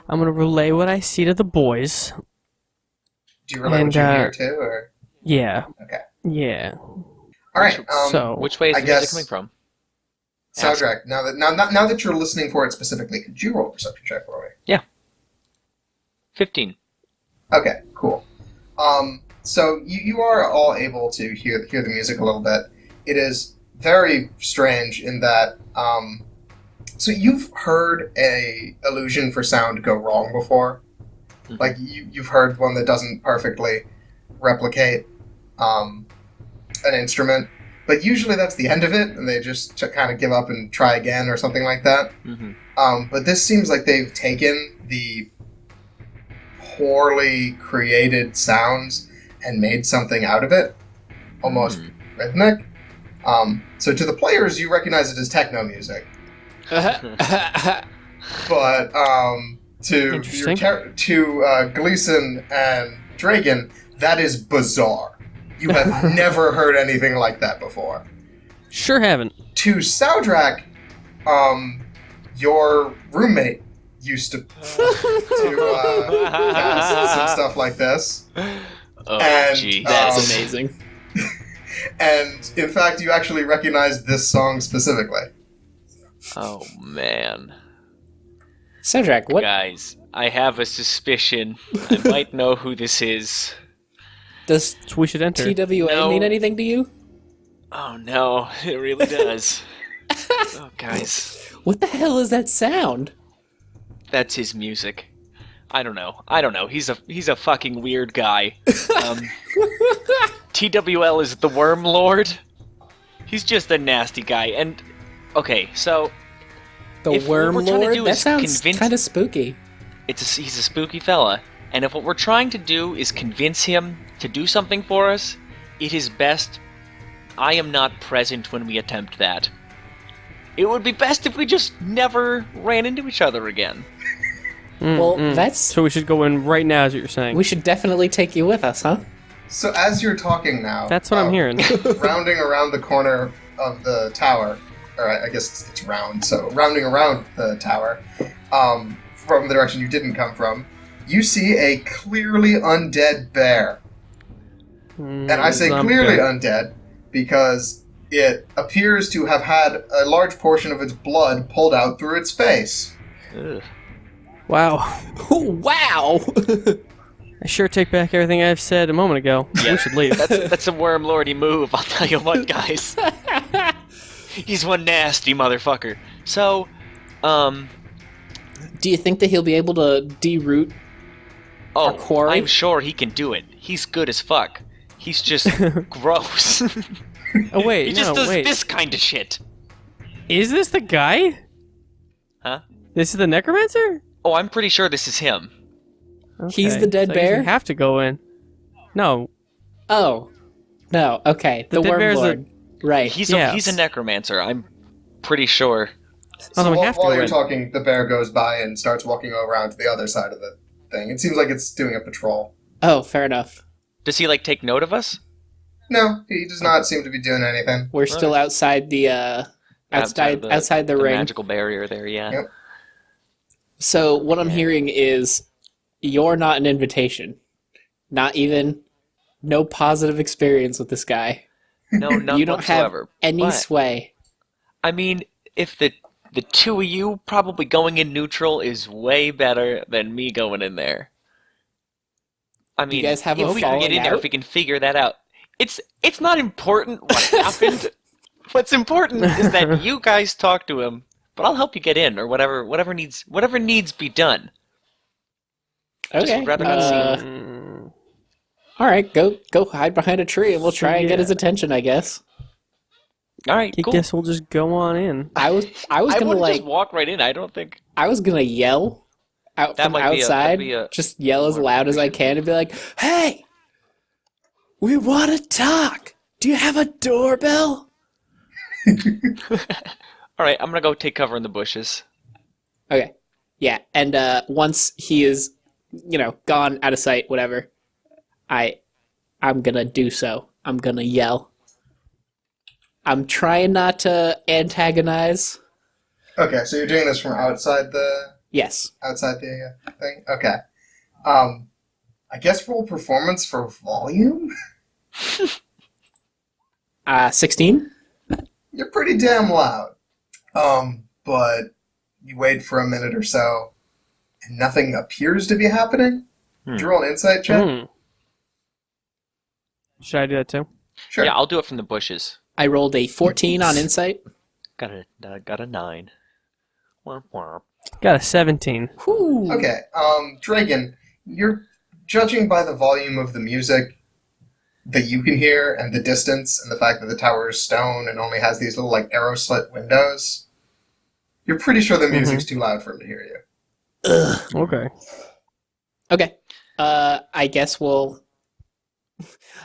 I'm going to relay what I see to the boys. Do you remember what you hear too? Or? Yeah. Okay. Yeah. All right. So, Which way is I the music guess- coming from? Soundtrack. Now that you're listening for it specifically, could you roll a perception check for me? 15. Okay, cool. So you are all able to hear the music a little bit. It is very strange in that. So you've heard a illusion for sound go wrong before, like you've heard one that doesn't perfectly replicate an instrument. But usually that's the end of it, and they just kind of give up and try again or something like that. Mm-hmm. But this seems like they've taken the poorly created sounds and made something out of it, almost rhythmic. So to the players, you recognize it as techno music, but to Gleason and Dragon, that is bizarre. You have never heard anything like that before. sure haven't. To Soundtrack, your roommate used to cast some stuff like this. Oh, And, gee. That's amazing. And in fact, you actually recognize this song specifically. Oh, man. Soundtrack, what? Guys, I have a suspicion. I might know who this is. Does So we should enter. TWA No. mean anything to you? Oh, no. It really does. Oh, guys. What the hell is that sound? That's his music. I don't know. He's a fucking weird guy. TWL is the Worm Lord. He's just a nasty guy. And okay, so The If what Worm we're trying to Lord? do That is sounds convince- kind of spooky. he's a spooky fella. And if what we're trying to do is convince him to do something for us, it is best I am not present when we attempt that. It would be best if we just never ran into each other again. Well, that's... So we should go in right now, is what you're saying. We should definitely take you with us, huh? So as you're talking now, That's what I'm hearing. rounding around the corner of the tower, or I guess it's round, so rounding around the tower, from the direction you didn't come from, you see a clearly undead bear. And I say clearly undead because it appears to have had a large portion of its blood pulled out through its face. Ugh. Wow. Wow! I sure take back everything I've said a moment ago. Yeah. We should leave. That's a Worm Lordy move, I'll tell you what, guys. He's one nasty motherfucker. So, Do you think that he'll be able to deroot? oh, quarry? I'm sure he can do it. He's good as fuck. He's just gross. Oh, wait, He just does wait. this kind of shit. Is this the guy? Huh? This is the Necromancer? Oh, I'm pretty sure this is him. He's the dead so I guess bear? We have to go in. No. Oh. No, okay. The The, dead Worm bear's Lord. Right. He's Yes. a necromancer. I'm pretty sure. Oh, then we while, have to while go you're in. talking, the bear goes by and starts walking around to the other side of the thing. It seems like it's doing a patrol. Oh, fair enough. Does he like take note of us? No, he does not seem to be doing anything. We're still outside the outside the ring. magical barrier there. Yeah. Yep. So what I'm hearing is you're not an invitation. Not even no positive experience with this guy. No, none You don't whatsoever. have any But, sway. I mean, if the two of you probably going in neutral is way better than me going in there. I mean, you guys have if a we can get falling in there, out? if we can figure that out. It's not important what happened. What's important is that you guys talk to him. But I'll help you get in, or whatever needs be done. Okay. Just rather not see all right, go hide behind a tree, and we'll try and get yeah. his attention, I guess. All right, I cool. guess we'll just go on in. I was I gonna wouldn't like just walk right in. I don't think. I was gonna yell out That from might be outside, just yell as more loud as I can, and be like, "Hey, we want to talk. Do you have a doorbell?" All right, I'm gonna go take cover in the bushes. Okay. Yeah, and once he is, gone out of sight, whatever, I'm gonna do so. I'm gonna yell. I'm trying not to antagonize. Okay, so you're doing this from outside the Yes. thing. Okay. I guess roll performance for volume. 16. You're pretty damn loud. But you wait for a minute or so, and nothing appears to be happening. Did you roll an insight check? Hmm. Should I do that too? Sure. Yeah, I'll do it from the bushes. I rolled a 14 on insight. Got a 9. Womp womp. Got a 17. Whew. Okay. Dragon, you're judging by the volume of the music that you can hear and the distance and the fact that the tower is stone and only has these little arrow slit windows. You're pretty sure the music's too loud for him to hear you. Ugh. Okay. Okay. I guess we'll...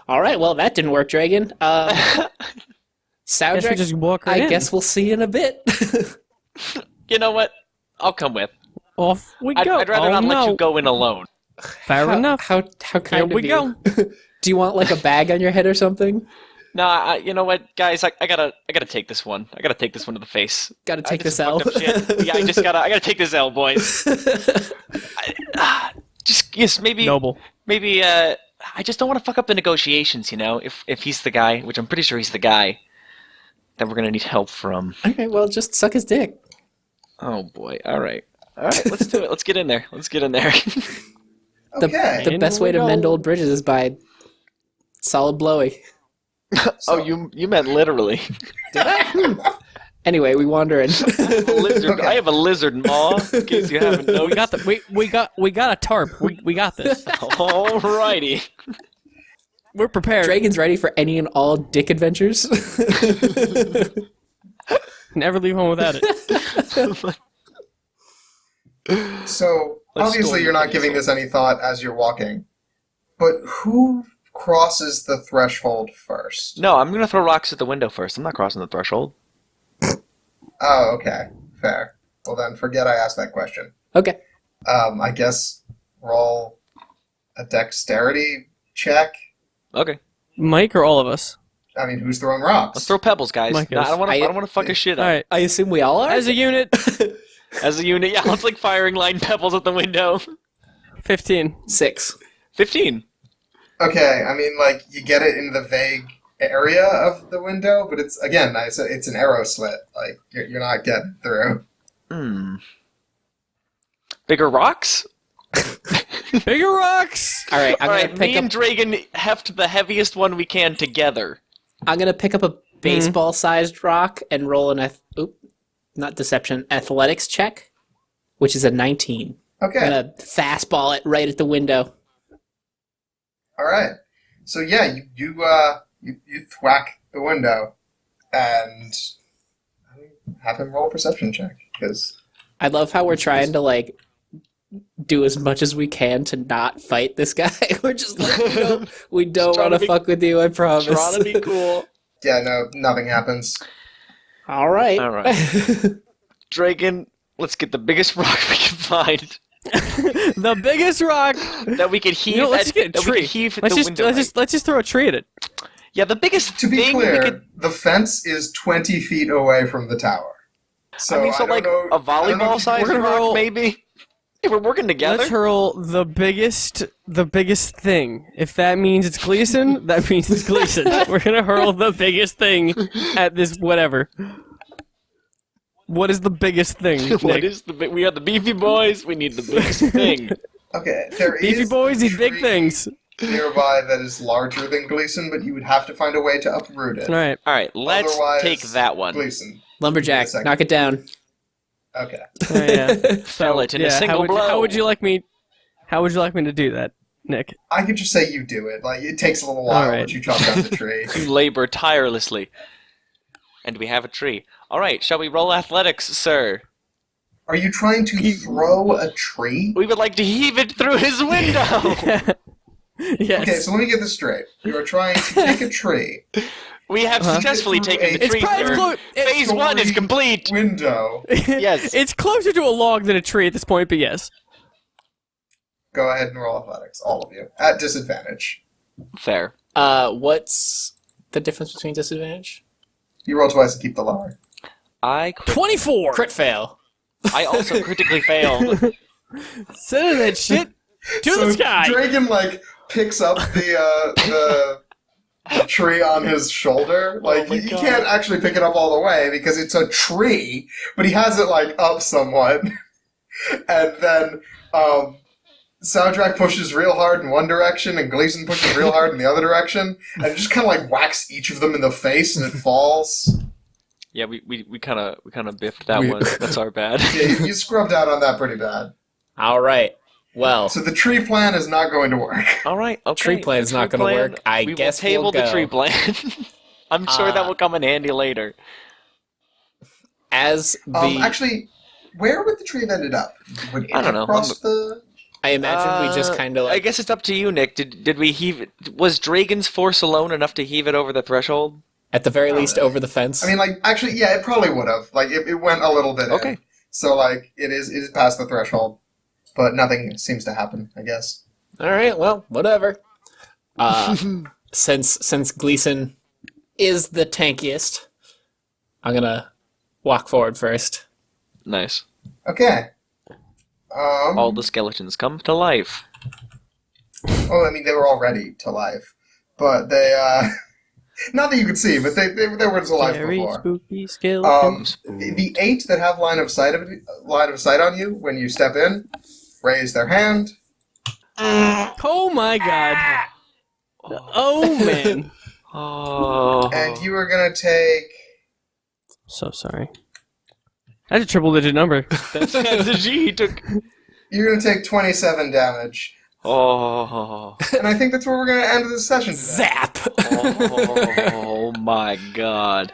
All right, well, that didn't work, Dragon. Guess we Soundtrack, just walk right I in. guess we'll see you in a bit. You know what? I'll come with. Off we go. I'd rather oh, not no. let you go in alone. Fair enough. How kind Here of we you. go. Do you want a bag on your head or something? No, you know what, guys? I gotta take this one. I gotta take this one to the face. Gotta I take just this L. fucked up shit. Yeah, I gotta take this L, boys. Maybe. Noble. Maybe. I just don't want to fuck up the negotiations. If he's the guy, which I'm pretty sure he's the guy that we're gonna need help from. Okay, well, just suck his dick. Oh boy. All right. Let's do it. Let's get in there. Okay. The In best we way to go. mend old bridges is by solid blowy. Oh, you meant literally. Did I? Anyway, we wander in. Lizard. Okay. I have a lizard maw. In case you haven't noticed. We got a tarp. We got this. Alrighty. We're prepared. Dragon's ready for any and all dick adventures. Never leave home without it. So, Let's obviously storm you're the not giving castle. this any thought as you're walking. But who crosses the threshold first? No, I'm gonna throw rocks at the window first. I'm not crossing the threshold. Oh, okay. Fair. Well then, forget I asked that question. Okay. I guess roll a dexterity check. Okay. Mike or all of us? I mean, who's throwing rocks? Let's throw pebbles, guys. Mike No, is. I don't want to fuck his shit All up. right. I assume we all are? As a unit, As a unit, yeah, let's firing line pebbles at the window. 15. 6. 15. Okay, I mean, you get it in the vague area of the window, but it's, again, it's an arrow slit. You're not getting through. Bigger rocks? Bigger rocks! All right, I'm All gonna right, pick me up. and Dragon heft the heaviest one we can together. I'm gonna pick up a baseball-sized rock and roll an not deception, athletics check, which is a 19. Okay. I'm gonna fastball it right at the window. All right. So yeah, you thwack the window, and have him roll a perception check because I love how we're trying to do as much as we can to not fight this guy. We're just we don't trying want to to fuck with you. I promise. Trying to be cool. yeah, no, nothing happens. All right. All right. Dragon, let's get the biggest rock we can find The biggest rock! that we can heave. Let's just get a that we tree. can heave at Let's the just, window. let's just throw a tree at it. Yeah, the biggest To be thing we clear, could. the fence is 20 feet away from the tower. So I mean, so don't know- a I don't know if volleyball you- size We're gonna rock, roll- maybe. If we're working together. Let's hurl the biggest thing. If that means it's Gleason, that means it's Gleason. We're gonna hurl the biggest thing at this whatever. What is the biggest thing? What Nick? is we are the beefy boys. We need the biggest thing. Okay, there Beefy is boys a eat big tree things. nearby that is larger than Gleason, but you would have to find a way to uproot it. All right. All right, let's Otherwise, take that one. Gleason. Lumberjack, Second. knock it down. Okay. Yeah. Fell it in a single how would, blow. How would you like me? How would you like me to do that, Nick? I could just say you do it. Like, it takes a little while, Alright. but you chop down the tree. You labor tirelessly. And we have a tree. All right, shall we roll athletics, sir? Are you trying to throw a tree? We would like to heave it through his window. Yes. Okay, so let me get this straight. You are trying to take a tree, We have successfully taken the It's tree through. Phase 1 is complete. window. Yes. It's closer to a log than a tree at this point, but yes. Go ahead and roll athletics, all of you, at disadvantage. Fair. What's the difference between disadvantage? You roll twice and keep the lower. I 24. Crit fail. also critically failed. Send that shit to So the sky. Dragon picks up the tree on his shoulder. Like my he God. can't actually pick it up all the way because it's a tree, but he has it up somewhat. And then Soundtrack pushes real hard in one direction, and Gleason pushes real hard in the other direction, and it just kind of whacks each of them in the face, and it falls. Yeah, we kind of biffed that one. That's our bad. Yeah, you scrubbed out on that pretty bad. All right. Well, So the tree plan is not going to work. All right, okay. Tree plan's the not tree gonna plan, work. I we guess will table we'll the go. tree plan. I'm sure that Uh, will come in handy later. as the Actually, where would the tree have ended up? Would it I don't know. across the... I imagine we just kind of I guess it's up to you, Nick. Did we heave it? Was Dragon's force alone enough to heave it over the threshold? at the very least over the fence. I mean, actually, yeah, it probably would have. It went a little bit Okay. in. So, it is past the threshold. But nothing seems to happen, I guess. All right. Well, whatever. Since Gleason is the tankiest, I'm gonna walk forward first. Nice. Okay. All the skeletons come to life. Well, I mean, they were already to life. But they, not that you could see, but they were to life Very before. spooky skeletons. The 8 that have line of sight on you when you step in, raise their hand. Oh my god. Oh man. Oh. And you are going to take... So sorry. That's a triple digit number. That's a G he took. You're going to take 27 damage. Oh. And I think that's where we're going to end this session today. Zap. Oh my god.